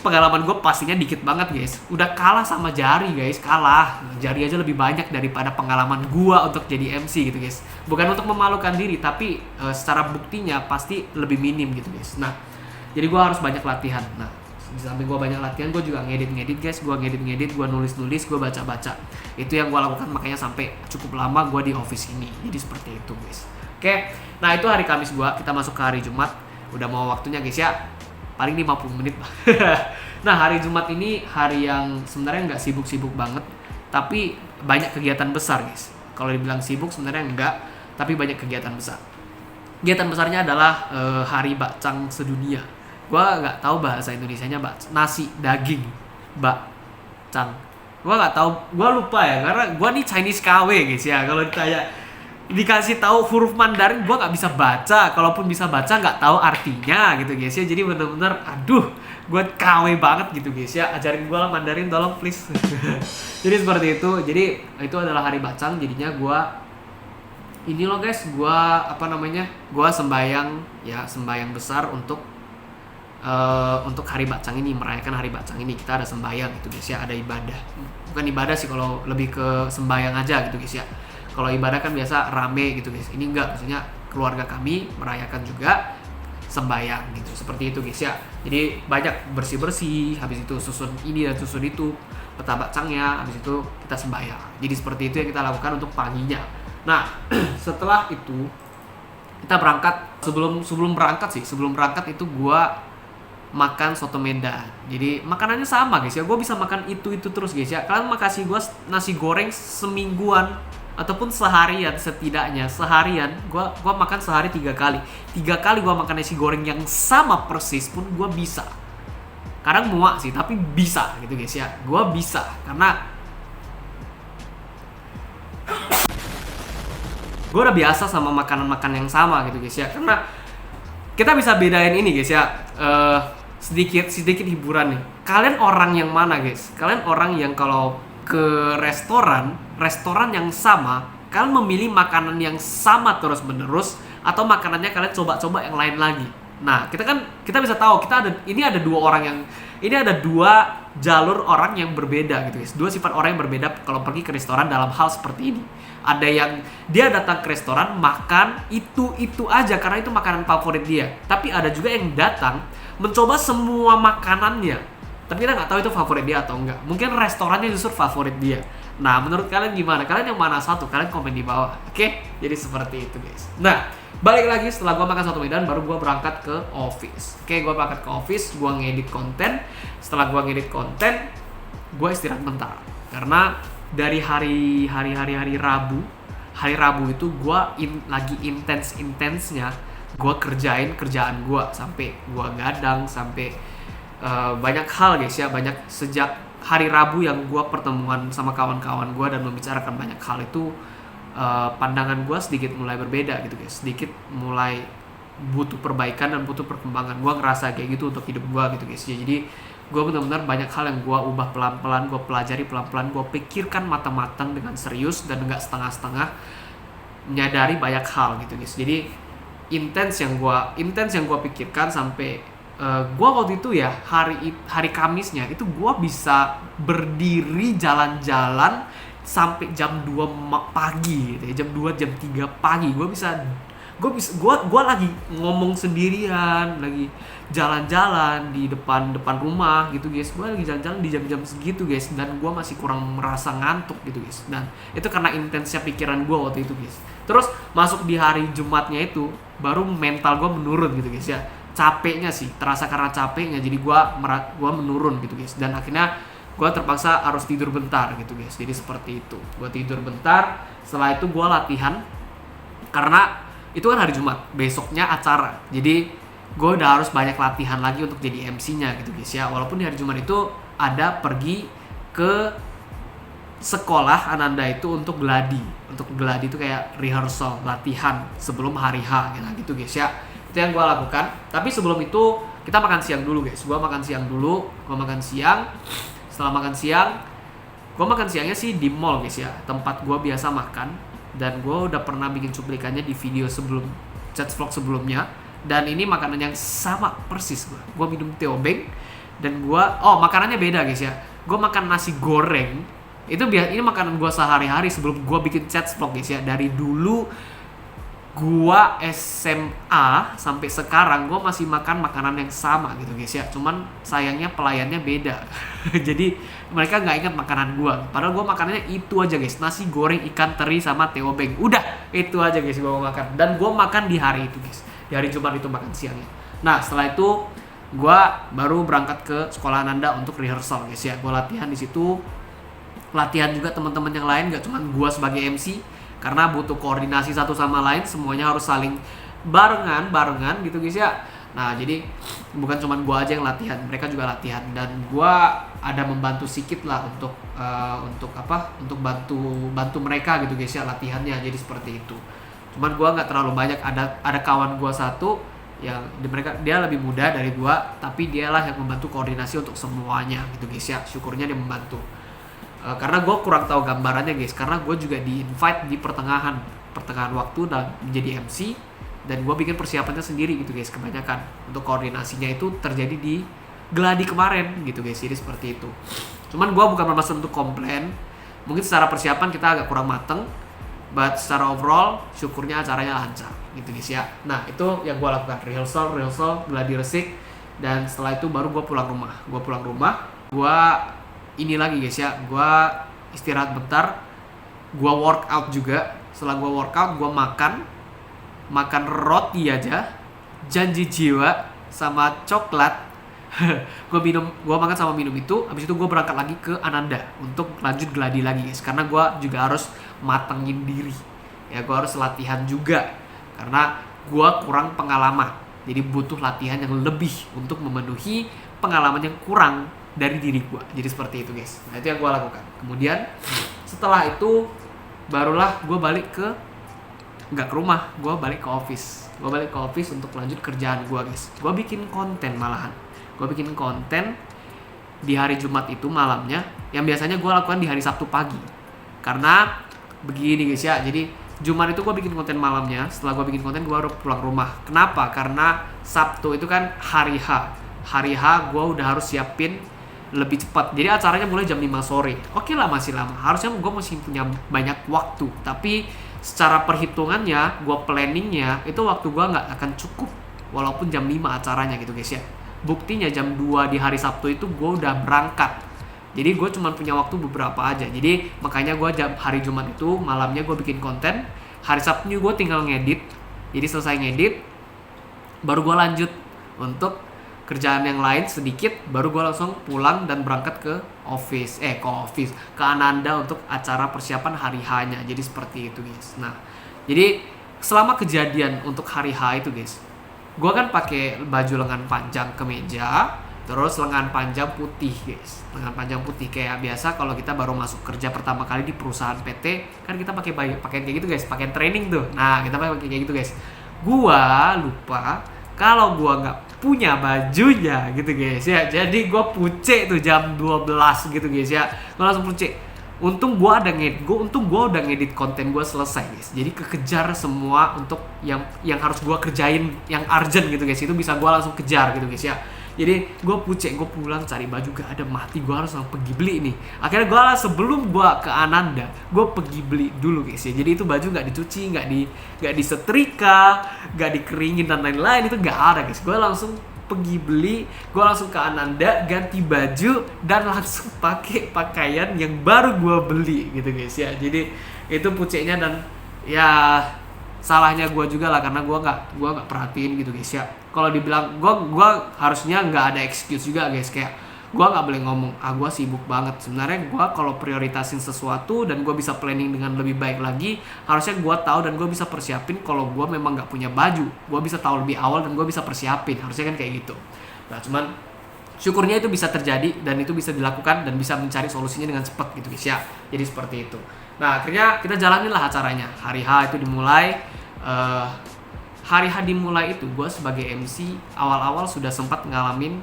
pengalaman gue pastinya dikit banget guys. Udah kalah sama jari guys, kalah. Jari aja lebih banyak daripada pengalaman gue untuk jadi MC gitu guys. Bukan untuk memalukan diri, tapi secara buktinya pasti lebih minim gitu guys. Nah, jadi gue harus banyak latihan. Nah, di samping gue banyak latihan, gue juga ngedit guys. Gue ngedit, gue nulis, gue baca. Itu yang gue lakukan, makanya sampai cukup lama gue di office ini. Jadi seperti itu guys. Oke, nah itu hari Kamis gue. Kita masuk ke hari Jumat. Udah mau waktunya guys ya, paling 50 menit lah. Nah, hari Jumat ini hari yang sebenarnya nggak sibuk-sibuk banget, tapi banyak kegiatan besar guys. Kalau dibilang sibuk sebenarnya enggak, tapi banyak kegiatan besar. Kegiatan besarnya adalah hari bakcang sedunia. Gua nggak tahu bahasa Indonesianya nasi daging bakcang. Gua nggak tahu, gua lupa ya, karena gua nih Chinese KW guys ya. Kalau ditanya dikasih tahu huruf Mandarin, gue nggak bisa baca. Kalaupun bisa baca, nggak tahu artinya gitu guys ya. Jadi bener-bener, aduh, gue KW banget gitu guys ya. Ajarin gue lah Mandarin, tolong please. Jadi seperti itu. Jadi itu adalah hari bacang. Jadinya gue ini loh guys, gue sembahyang ya, sembahyang besar untuk hari bacang ini, merayakan hari bacang ini. Kita ada sembahyang gitu guys ya, ada ibadah. Bukan ibadah sih, kalau lebih ke sembahyang aja gitu guys ya. Kalau ibadah kan biasa rame gitu guys. Ini enggak, maksudnya keluarga kami merayakan juga sembahyang gitu. Seperti itu guys ya. Jadi banyak bersih-bersih, habis itu susun ini dan susun itu, peta bacangnya, habis itu kita sembahyang. Jadi seperti itu yang kita lakukan untuk paginya. Nah, setelah itu kita berangkat. Sebelum berangkat itu gua makan soto Medan. Jadi makanannya sama guys ya. Gua bisa makan itu terus guys ya. Kalian makasih gua nasi goreng semingguan ataupun seharian, setidaknya seharian gua makan sehari 3 kali gua makan nasi goreng yang sama persis pun gua bisa. Kadang muak sih, tapi bisa gitu guys ya. Gua bisa karena gua udah biasa sama makanan-makanan yang sama gitu guys ya. Karena kita bisa bedain ini guys ya, sedikit hiburan nih. Kalian orang yang mana guys? Kalian orang yang kalau ke restoran yang sama, kalian memilih makanan yang sama terus menerus, atau makanannya kalian coba-coba yang lain lagi. Nah, kita bisa tahu ada dua jalur orang yang berbeda gitu guys. Dua sifat orang yang berbeda kalau pergi ke restoran dalam hal seperti ini. Ada yang dia datang ke restoran makan itu aja karena itu makanan favorit dia. Tapi ada juga yang datang mencoba semua makanannya, tapi kita nggak tahu itu favorit dia atau enggak. Mungkin restorannya justru favorit dia. Nah, menurut kalian gimana? Kalian yang mana satu? Kalian komen di bawah. Oke? Jadi seperti itu guys. Nah, balik lagi setelah gue makan soto Medan, baru gue berangkat ke office. Oke, gue berangkat ke office, gue ngedit konten. Setelah gue ngedit konten, gue istirahat bentar. Karena dari hari Rabu itu gue lagi intensnya gue kerjaan gue sampai gue gadang, sampai banyak hal guys ya. Banyak sejak hari Rabu yang gue pertemuan sama kawan-kawan gue dan membicarakan banyak hal itu, pandangan gue sedikit mulai berbeda gitu guys. Sedikit mulai butuh perbaikan dan butuh perkembangan. Gue ngerasa kayak gitu untuk hidup gue gitu guys ya. Jadi gue benar-benar banyak hal yang gue ubah pelan-pelan, gue pelajari pelan-pelan, gue pikirkan matang-matang dengan serius dan enggak setengah-setengah, menyadari banyak hal gitu guys. Jadi intens yang gue pikirkan sampai gue waktu itu ya hari Kamisnya itu gue bisa berdiri jalan-jalan sampai jam 2 pagi gitu ya, jam 2 jam 3 pagi gue lagi ngomong sendirian, lagi jalan-jalan di depan rumah gitu guys. Gue lagi jalan-jalan di jam-jam segitu guys, dan gue masih kurang merasa ngantuk gitu guys. Dan itu karena intensnya pikiran gue waktu itu guys. Terus masuk di hari Jumatnya itu baru mental gue menurun gitu guys ya. Capeknya sih terasa karena capeknya, jadi gue menurun gitu guys. Dan akhirnya gue terpaksa harus tidur bentar gitu guys. Jadi seperti itu, gue tidur bentar, setelah itu gue latihan karena itu kan hari Jumat, besoknya acara, jadi gue udah harus banyak latihan lagi untuk jadi MC-nya gitu guys ya. Walaupun di hari Jumat itu ada pergi ke sekolah Ananda itu untuk gladi itu kayak rehearsal, latihan sebelum hari H gitu guys ya. Itu yang gue lakukan. Tapi sebelum itu kita makan siang dulu guys. Gue makan siang. Setelah makan siang, gue makan siangnya sih di mall guys ya, tempat gue biasa makan. Dan gue udah pernah bikin cuplikannya di video sebelum Cats Vlog sebelumnya. Dan ini makanan yang sama persis gue minum teobeng. Dan gue, makanannya beda guys ya. Gue makan nasi goreng. Ini makanan gue sehari-hari sebelum gue bikin Cats Vlog guys ya. Dari dulu gue SMA sampai sekarang gue masih makan makanan yang sama gitu guys ya. Cuman sayangnya pelayannya beda. Jadi mereka nggak ingat makanan gue. Padahal gue makanannya itu aja guys. Nasi goreng ikan teri sama teobeng. Udah itu aja guys gue mau makan. Dan gue makan di hari itu guys. Di hari Jumat itu makan siangnya. Nah setelah itu gue baru berangkat ke sekolah Ananda untuk rehearsal guys ya. Gue latihan di situ. Latihan juga teman-teman yang lain, gak cuma gue sebagai MC. Karena butuh koordinasi satu sama lain, semuanya harus saling barengan gitu guys ya. Nah jadi bukan cuma gue aja yang latihan, mereka juga latihan. Dan gue ada membantu sedikit lah untuk bantu mereka gitu guys ya latihannya. Jadi seperti itu. Cuman gue nggak terlalu banyak. Ada kawan gue satu yang dia lebih muda dari gue, tapi dialah yang membantu koordinasi untuk semuanya gitu guys ya. Syukurnya dia membantu. Karena gue kurang tahu gambarannya guys, karena gue juga di invite di pertengahan waktu dan menjadi MC, dan gue bikin persiapannya sendiri gitu guys. Kebanyakan untuk koordinasinya itu terjadi di gladi kemarin gitu guys. Jadi seperti itu. Cuman gue bukan bermaksud untuk komplain, mungkin secara persiapan kita agak kurang mateng, but secara overall syukurnya acaranya lancar gitu guys ya. Nah itu yang gue lakukan, rehearsal, gladi resik, dan setelah itu baru gue pulang rumah. Gue ini lagi guys ya, gue istirahat bentar, gue workout juga. Setelah gue workout, gue makan roti aja, janji jiwa sama coklat. gue makan sama minum itu. Habis itu gue berangkat lagi ke Ananda untuk lanjut gladi lagi guys, karena gue juga harus matengin diri ya. Gue harus latihan juga karena gue kurang pengalaman, jadi butuh latihan yang lebih untuk memenuhi pengalaman yang kurang dari diri gue. Jadi seperti itu guys. Nah itu yang gue lakukan. Kemudian setelah itu barulah gue nggak ke rumah, gue balik ke office. Untuk lanjut kerjaan gue guys. Gue bikin konten malahan. Gue bikin konten di hari Jumat itu malamnya, yang biasanya gue lakukan di hari Sabtu pagi. Karena begini guys ya, jadi Jumat itu gue bikin konten malamnya. Setelah gue bikin konten, gue baru pulang rumah. Kenapa? Karena Sabtu itu kan hari H. Hari H gue udah harus siapin lebih cepat. Jadi acaranya mulai jam 5 sore. Oke lah, masih lama. Harusnya gue masih punya banyak waktu. Tapi secara perhitungannya, gue planningnya, itu waktu gue gak akan cukup. Walaupun jam 5 acaranya gitu guys ya. Buktinya jam 2 di hari Sabtu itu gue udah berangkat. Jadi gue cuma punya waktu beberapa aja. Jadi makanya gue hari Jumat itu malamnya gue bikin konten. Hari Sabtunya gue tinggal ngedit. Jadi selesai ngedit, baru gue lanjut untuk kerjaan yang lain sedikit, baru gue langsung pulang dan berangkat ke Ananda untuk acara persiapan hari H-nya. Jadi seperti itu guys. Nah, jadi selama kejadian untuk hari H itu guys, gue kan pakai baju lengan panjang kemeja, terus lengan panjang putih guys. Lengan panjang putih kayak biasa kalau kita baru masuk kerja pertama kali di perusahaan PT, kan kita pakai pakaian kayak gitu guys, pakaian training tuh. Nah, kita pakai kayak gitu guys. Gue lupa kalau gue nggak punya bajunya gitu guys ya. Jadi gue pucek tuh jam 12 gitu guys ya. Gue langsung pucek. Untung gue udah ngedit konten gue selesai guys. Jadi kekejar semua untuk yang harus gue kerjain, yang urgent gitu guys. Itu bisa gue langsung kejar gitu guys ya. Jadi gue pucek, gue pulang cari baju gak ada, mati, gue harus langsung pergi beli nih. Akhirnya gue sebelum gue ke Ananda, gue pergi beli dulu guys ya. Jadi itu baju gak dicuci, gak disetrika, gak dikeringin dan lain-lain, itu gak ada guys. Gue langsung pergi beli, gue langsung ke Ananda, ganti baju, dan langsung pakai pakaian yang baru gue beli gitu guys ya. Jadi itu puceknya, dan ya salahnya gue juga lah, karena gue nggak perhatiin gitu guys ya. Kalau dibilang gue harusnya nggak ada excuse juga guys, kayak gue nggak boleh ngomong gue sibuk banget. Sebenarnya gue kalau prioritasin sesuatu dan gue bisa planning dengan lebih baik lagi, harusnya gue tahu dan gue bisa persiapin. Kalau gue memang nggak punya baju, gue bisa tahu lebih awal dan gue bisa persiapin, harusnya kan kayak gitu. Nah cuman syukurnya itu bisa terjadi dan itu bisa dilakukan dan bisa mencari solusinya dengan cepat gitu guys ya. Jadi seperti itu. Nah akhirnya kita jalanin lah acaranya. Hari H itu dimulai. Hari H dimulai itu gue sebagai MC awal-awal sudah sempat ngalamin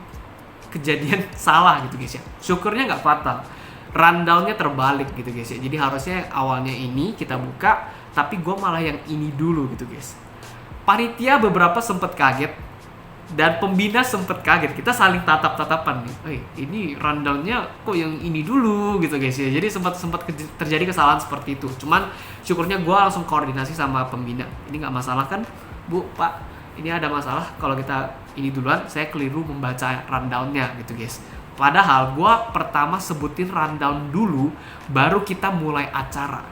kejadian salah gitu guys ya. Syukurnya nggak fatal. Rundownnya terbalik gitu guys ya. Jadi harusnya awalnya ini kita buka, tapi gue malah yang ini dulu gitu guys. Panitia beberapa sempat kaget dan pembina sempet kaget. Kita saling tatap-tatapan nih. Ini rundownnya kok yang ini dulu gitu guys ya. Jadi sempat terjadi kesalahan seperti itu. Cuman syukurnya gue langsung koordinasi sama pembina. Ini nggak masalah kan, Bu, Pak? Ini ada masalah kalau kita ini duluan. Saya keliru membaca rundownnya gitu guys. Padahal gue pertama sebutin rundown dulu, baru kita mulai acara.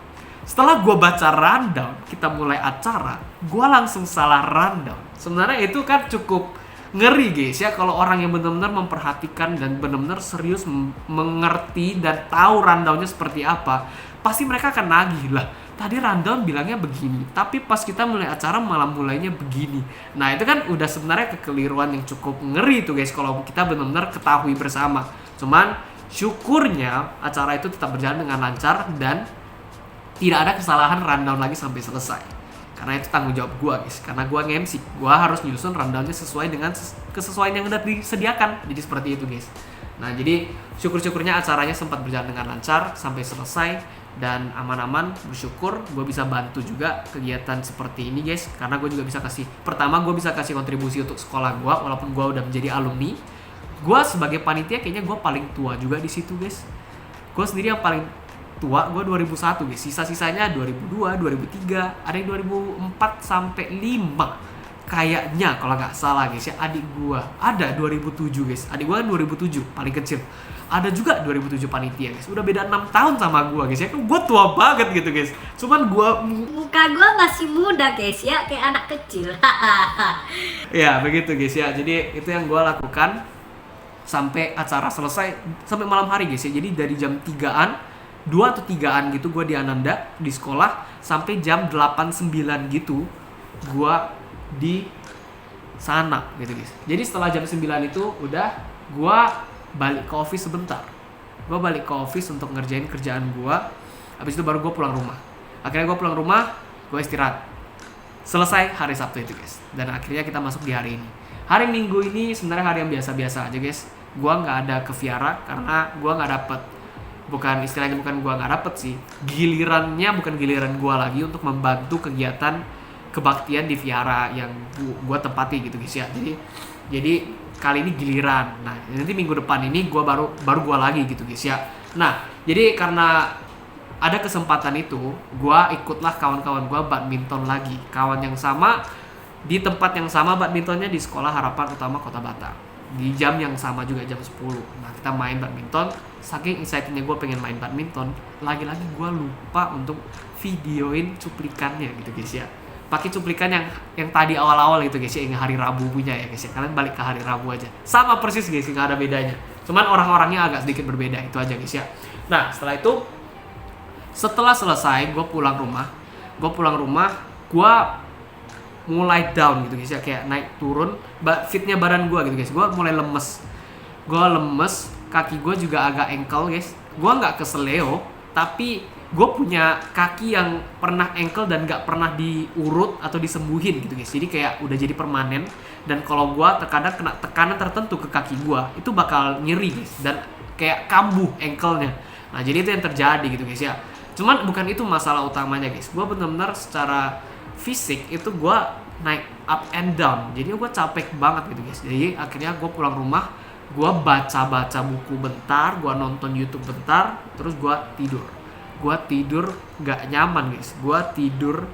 Setelah gue baca rundown, kita mulai acara, gue langsung salah rundown. Sebenarnya itu kan cukup ngeri guys ya, kalau orang yang benar-benar memperhatikan dan benar-benar serius mengerti dan tahu rundownnya seperti apa, pasti mereka akan nagih lah. Tadi rundown bilangnya begini, tapi pas kita mulai acara malah mulainya begini. Nah itu kan udah sebenarnya kekeliruan yang cukup ngeri tuh guys, kalau kita benar-benar ketahui bersama. Cuman syukurnya acara itu tetap berjalan dengan lancar dan tidak ada kesalahan rundown lagi sampai selesai. Karena itu tanggung jawab gue guys, karena gue nge-MC, gue harus nyusun rundownnya sesuai dengan kesesuaian yang udah disediakan. Jadi seperti itu guys. Nah jadi syukur-syukurnya acaranya sempat berjalan dengan lancar sampai selesai dan aman-aman. Bersyukur gue bisa bantu juga kegiatan seperti ini guys, karena gue juga bisa kasih, pertama gue bisa kasih kontribusi untuk sekolah gue walaupun gue udah menjadi alumni. Gue sebagai panitia kayaknya gue paling tua juga di situ guys. Gue sendiri yang paling tua, gue 2001 guys, sisa-sisanya 2002, 2003, ada yang 2004 sampai 5 kayaknya kalau nggak salah guys ya. Adik gue ada 2007 guys, adik gue kan 2007 paling kecil, ada juga 2007 panitia guys, udah beda 6 tahun sama gue guys ya. Gue tua banget gitu guys, cuman gue muka gue masih muda guys ya, kayak anak kecil. ya begitu guys ya. Jadi itu yang gue lakukan sampai acara selesai, sampai malam hari guys ya. Jadi dari jam 3-an 2 atau 3-an gitu gue di Ananda di sekolah sampai jam 8-9 gitu gue di sana gitu guys. Jadi setelah jam 9 itu udah gue balik ke office sebentar. Gue balik ke office untuk ngerjain kerjaan gue. Habis itu baru gue pulang rumah. Akhirnya gue pulang rumah, gue istirahat. Selesai hari Sabtu itu guys. Dan akhirnya kita masuk di hari ini. Hari Minggu ini sebenarnya hari yang biasa-biasa aja guys. Gue nggak ada ke Viara karena gue nggak dapet, bukan istilahnya bukan gua nggak dapet sih, gilirannya bukan giliran gua lagi untuk membantu kegiatan kebaktian di Viara yang gua tempati gitu guys ya. Jadi kali ini giliran. Nah nanti minggu depan ini gua baru gua lagi gitu guys ya. Nah jadi karena ada kesempatan itu, gua ikutlah kawan-kawan gua badminton lagi, kawan yang sama di tempat yang sama, badmintonnya di Sekolah Harapan Utama Kota Batam, di jam yang sama juga, jam 10. Nah kita main badminton. Saking excitednya gue pengen main badminton, lagi-lagi gue lupa untuk videoin cuplikannya gitu guys ya. Pakai cuplikan yang tadi awal-awal gitu guys ya, yang hari Rabu punya ya guys ya. Kalian balik ke hari Rabu aja, sama persis guys, nggak ada bedanya. Cuman orang-orangnya agak sedikit berbeda, itu aja guys ya. Nah setelah itu, setelah selesai gue pulang rumah, gue mulai down gitu guys ya, kayak naik turun fitnya badan gue gitu guys. Gue mulai lemes, kaki gue juga agak ankle guys. Gue nggak keseleo, tapi gue punya kaki yang pernah ankle dan nggak pernah diurut atau disembuhin gitu guys. Jadi kayak udah jadi permanen, dan kalau gue terkadang kena tekanan tertentu ke kaki gue, itu bakal nyeri guys, dan kayak kambuh ankle-nya. Nah jadi itu yang terjadi gitu guys ya. Cuman bukan itu masalah utamanya guys. Gue benar-benar secara fisik itu gue naik up and down, jadi gue capek banget gitu guys. Jadi akhirnya gue pulang rumah, gue baca buku bentar, gue nonton YouTube bentar, terus gue tidur gak nyaman guys. Gue tidur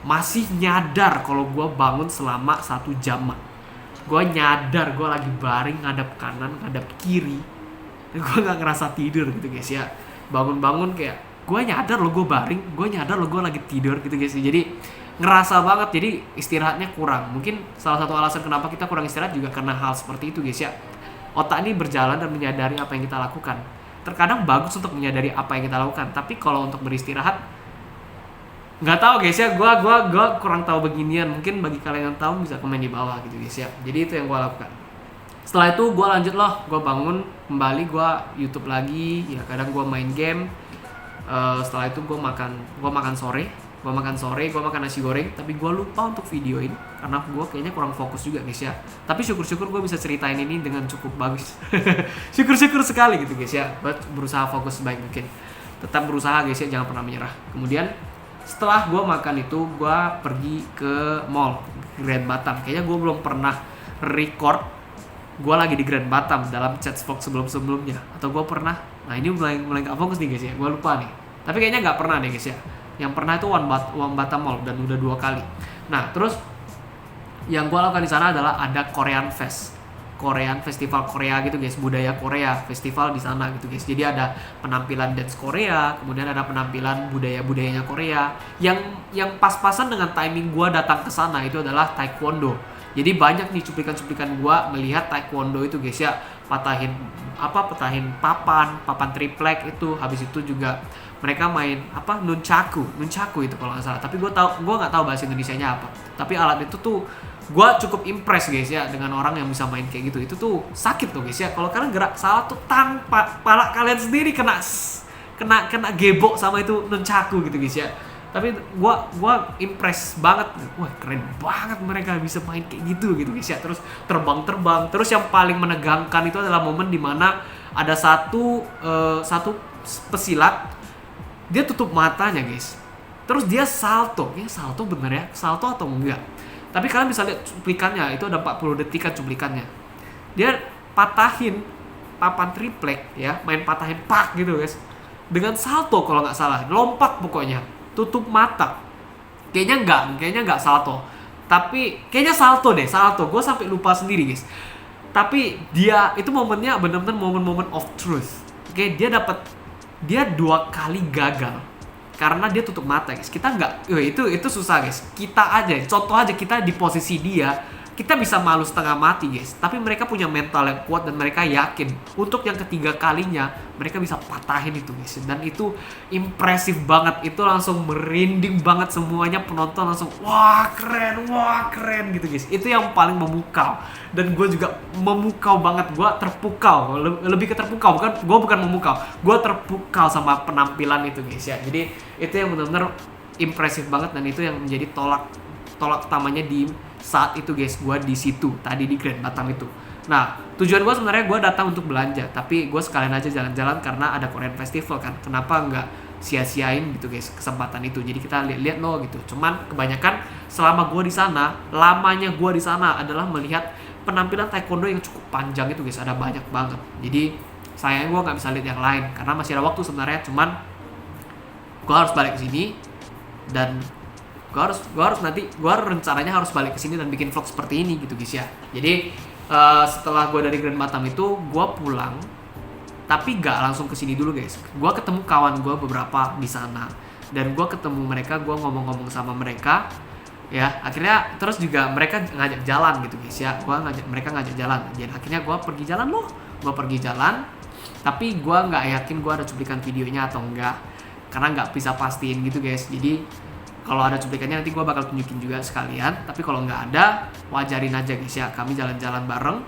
masih nyadar kalau gue bangun selama 1 jaman. Gue nyadar gue lagi baring ngadap kanan, ngadap kiri, gue gak ngerasa tidur gitu guys ya. Bangun-bangun kayak gue nyadar lo gue baring, gue nyadar lo gue lagi tidur gitu guys. Jadi ngerasa banget, jadi istirahatnya kurang. Mungkin salah satu alasan kenapa kita kurang istirahat juga karena hal seperti itu guys ya. otak ini berjalan dan menyadari apa yang kita lakukan. Terkadang bagus untuk menyadari apa yang kita lakukan, tapi kalau untuk beristirahat, nggak tahu guys ya, gue kurang tahu beginian. Mungkin bagi kalian yang tahu bisa komen di bawah gitu guys ya. Jadi itu yang gue lakukan. Setelah itu gue lanjut loh, gue bangun kembali, gue YouTube lagi, ya kadang gue main game. Setelah itu gue makan sore, gue makan nasi goreng, tapi gue lupa untuk videoin karena gue kayaknya kurang fokus juga guys ya. Tapi syukur-syukur gue bisa ceritain ini dengan cukup bagus. Syukur-syukur sekali gitu guys ya. Gue berusaha fokus sebaik mungkin, tetap berusaha guys ya, jangan pernah menyerah. Kemudian setelah gue makan itu, gue pergi ke mall Grand Batam. Kayaknya gue belum pernah record gue lagi di Grand Batam dalam chat vlog sebelumnya, atau gue pernah. Nah ini mulai gak fokus nih guys ya, gue lupa nih. Tapi kayaknya gak pernah nih guys ya. Yang pernah itu One Batam Mall, dan udah 2 kali. Nah terus yang gue lakukan di sana adalah ada Korean Festival Korea gitu guys, budaya Korea, festival di sana gitu guys. Jadi ada penampilan dance Korea, kemudian ada penampilan budayanya Korea. Yang pas-pasan dengan timing gue datang ke sana itu adalah taekwondo. Jadi banyak nih cuplikan-cuplikan gue melihat taekwondo itu guys ya, patahin papan triplek itu. Habis itu juga mereka main nunchaku itu kalau nggak salah. Tapi gue nggak tahu bahasa Indonesianya apa. Tapi alat itu tuh gue cukup impress guys ya dengan orang yang bisa main kayak gitu. Itu tuh sakit tuh guys ya. Kalau kalian gerak salah tuh tanpa pala kalian sendiri kena gebok sama itu nunchaku gitu guys ya. Tapi gue impress banget. Wah keren banget mereka bisa main kayak gitu guys ya. Terus terbang. Terus yang paling menegangkan itu adalah momen dimana ada satu pesilat, dia tutup matanya guys. Terus dia salto. Ya salto bener ya? Salto atau enggak? Tapi kalian bisa lihat cuplikannya, itu ada 40 detikan cuplikannya. Dia patahin papan triplek ya, main patahin pak gitu guys. Dengan salto kalau nggak salah, lompat pokoknya, tutup mata. Kayaknya nggak salto. Tapi kayaknya salto. Gue sampai lupa sendiri guys. Tapi dia itu momennya benar-benar momen of truth. Oke, dia 2 kali gagal karena dia tutup mata guys. Kita nggak, itu susah guys. Contoh aja kita di posisi dia, kita bisa malu setengah mati guys. Tapi mereka punya mental yang kuat dan mereka yakin untuk yang ketiga kalinya mereka bisa patahin itu guys. Dan itu impresif banget. Itu langsung merinding banget semuanya, penonton langsung wah keren gitu guys. Itu yang paling memukau. Dan gue juga memukau banget. Gue terpukau, lebih ke terpukau. Gue bukan memukau, gue terpukau sama penampilan itu guys ya. Jadi itu yang benar-benar impresif banget, dan itu yang menjadi tolak utamanya di saat itu guys. Gue di situ tadi di Grand Batam itu. Nah tujuan gue sebenarnya gue datang untuk belanja, tapi gue sekalian aja jalan-jalan karena ada Korean Festival kan. Kenapa nggak sia-siain gitu guys kesempatan itu. Jadi kita lihat loh gitu. Cuman kebanyakan selama gue di sana, lamanya gue di sana adalah melihat penampilan taekwondo yang cukup panjang itu guys. Ada banyak banget. Jadi sayangnya gue nggak bisa lihat yang lain karena masih ada waktu sebenarnya. Cuman gue harus balik ke sini, dan gue harus rencananya harus balik ke sini dan bikin vlog seperti ini gitu guys ya. Jadi setelah gue dari Grand Batam itu gue pulang, tapi gak langsung ke sini dulu guys. Gue ketemu kawan gue beberapa di sana, dan gue ketemu mereka, gue ngomong-ngomong sama mereka ya. Akhirnya terus juga mereka ngajak jalan gitu guys ya. Mereka ngajak jalan, jadi akhirnya gue pergi jalan, tapi gue nggak yakin gue ada cuplikan videonya atau enggak, karena nggak bisa pastiin gitu guys. Jadi kalau ada cuplikannya nanti gue bakal tunjukin juga sekalian. Tapi kalau nggak ada, wajarin aja guys ya. Kami jalan-jalan bareng,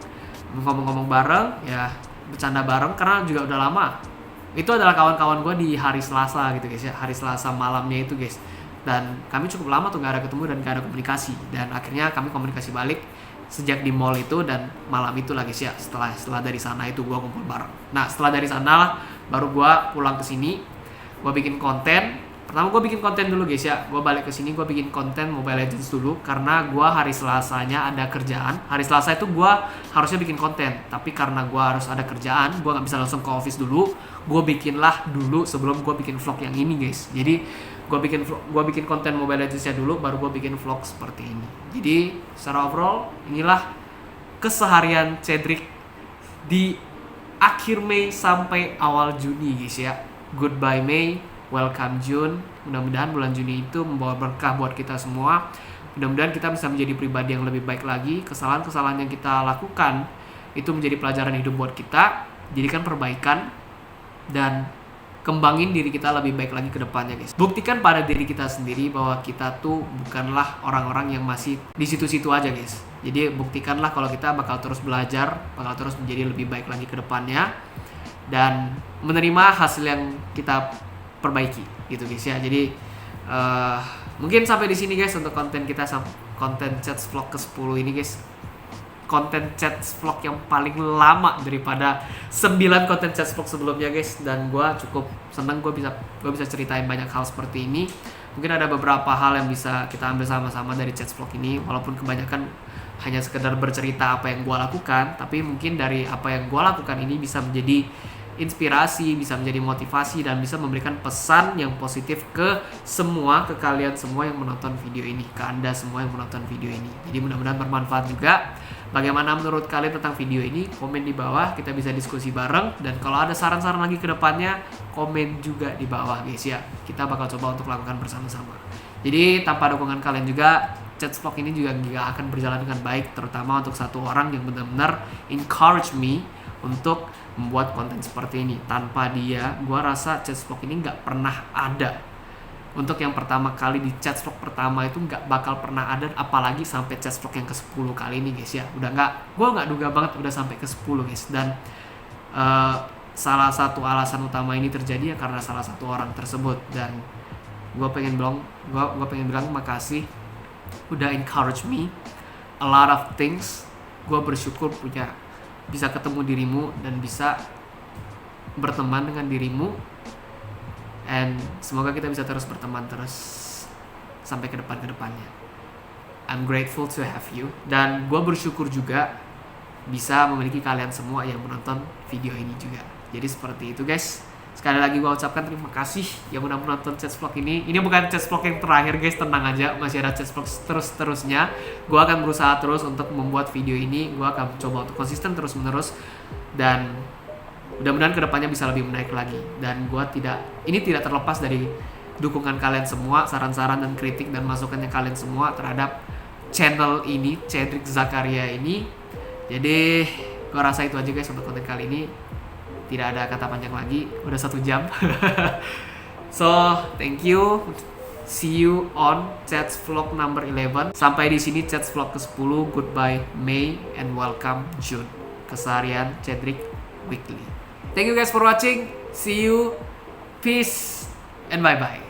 ngomong-ngomong bareng ya, bercanda bareng karena juga udah lama. Itu adalah kawan-kawan gue di hari Selasa gitu guys ya, hari Selasa malamnya itu guys. Dan kami cukup lama tuh gak ada ketemu dan gak ada komunikasi. Dan akhirnya kami komunikasi balik sejak di mall itu dan malam itu lah guys ya. Setelah dari sana itu gue kumpul bareng. Nah setelah dari sana baru gue pulang ke sini, gue bikin konten. Pertama gue bikin konten dulu guys ya. Gue balik ke sini, gue bikin konten Mobile Legends dulu karena gue hari Selasanya ada kerjaan. Hari Selasa itu gue harusnya bikin konten, tapi karena gue harus ada kerjaan, gue nggak bisa langsung ke office dulu. Gue bikinlah dulu sebelum gue bikin vlog yang ini guys. Jadi gue bikin konten Mobile Legends-nya dulu, baru gue bikin vlog seperti ini. Jadi secara overall inilah keseharian Cedric di akhir Mei sampai awal Juni guys ya. Goodbye Mei, welcome June. Mudah-mudahan bulan Juni itu membawa berkah buat kita semua. Mudah-mudahan kita bisa menjadi pribadi yang lebih baik lagi. Kesalahan-kesalahan yang kita lakukan itu menjadi pelajaran hidup buat kita. Jadikan perbaikan dan kembangin diri kita lebih baik lagi ke depannya, guys. Buktikan pada diri kita sendiri bahwa kita tuh bukanlah orang-orang yang masih di situ-situ aja, guys. Jadi buktikanlah kalau kita bakal terus belajar, bakal terus menjadi lebih baik lagi ke depannya dan menerima hasil yang kita perbaiki gitu, guys ya. Jadi mungkin sampai di sini, guys, untuk konten kita, konten Chats Vlog ke-10 ini, guys. Konten Chats Vlog yang paling lama daripada 9 konten Chats Vlog sebelumnya, guys. Dan gue cukup seneng gue bisa ceritain banyak hal seperti ini. Mungkin ada beberapa hal yang bisa kita ambil sama-sama dari Chats Vlog ini, walaupun kebanyakan hanya sekedar bercerita apa yang gue lakukan, tapi mungkin dari apa yang gue lakukan ini bisa menjadi inspirasi, bisa menjadi motivasi, dan bisa memberikan pesan yang positif ke kalian semua yang menonton video ini, ke Anda semua yang menonton video ini. Jadi mudah-mudahan bermanfaat juga. Bagaimana menurut kalian tentang video ini? Komen di bawah, kita bisa diskusi bareng. Dan kalau ada saran-saran lagi ke depannya, komen juga di bawah, guys ya. Kita bakal coba untuk lakukan bersama-sama. Jadi tanpa dukungan kalian juga, Chats Vlog ini juga gak akan berjalan dengan baik, terutama untuk satu orang yang benar-benar encourage me untuk membuat konten seperti ini. Tanpa dia, gue rasa Chats Vlog ini gak pernah ada. Untuk yang pertama kali di Chats Vlog pertama itu gak bakal pernah ada, apalagi sampai Chats Vlog yang ke-10 kali ini, guys ya. Gue gak duga banget udah sampai ke-10, guys. Dan salah satu alasan utama ini terjadi ya karena salah satu orang tersebut. Dan gue pengen bilang makasih udah encourage me a lot of things. Gue bersyukur bisa ketemu dirimu dan bisa berteman dengan dirimu, and semoga kita bisa terus berteman terus sampai ke depannya. I'm grateful to have you, dan gue bersyukur juga bisa memiliki kalian semua yang menonton video ini juga. Jadi seperti itu, guys. Sekali lagi gue ucapkan terima kasih yang udah menonton Chats Vlog ini. Ini bukan Chats Vlog yang terakhir, guys, tenang aja. Masih ada Chats Vlog terus-terusnya. Gue akan berusaha terus untuk membuat video ini. Gue akan coba untuk konsisten terus-menerus. Dan mudah-mudahan kedepannya bisa lebih menaik lagi. Dan ini tidak terlepas dari dukungan kalian semua, saran-saran dan kritik dan masukannya kalian semua terhadap channel ini, Cedric Zakaria ini. Jadi gue rasa itu aja, guys, untuk konten kali ini. Tidak ada kata panjang lagi, udah 1 jam. So, thank you. See you on Chats Vlog number 11. Sampai di sini Chats Vlog ke-10. Goodbye May and welcome June. Keseharian Cedric Weekly. Thank you guys for watching. See you. Peace and bye-bye.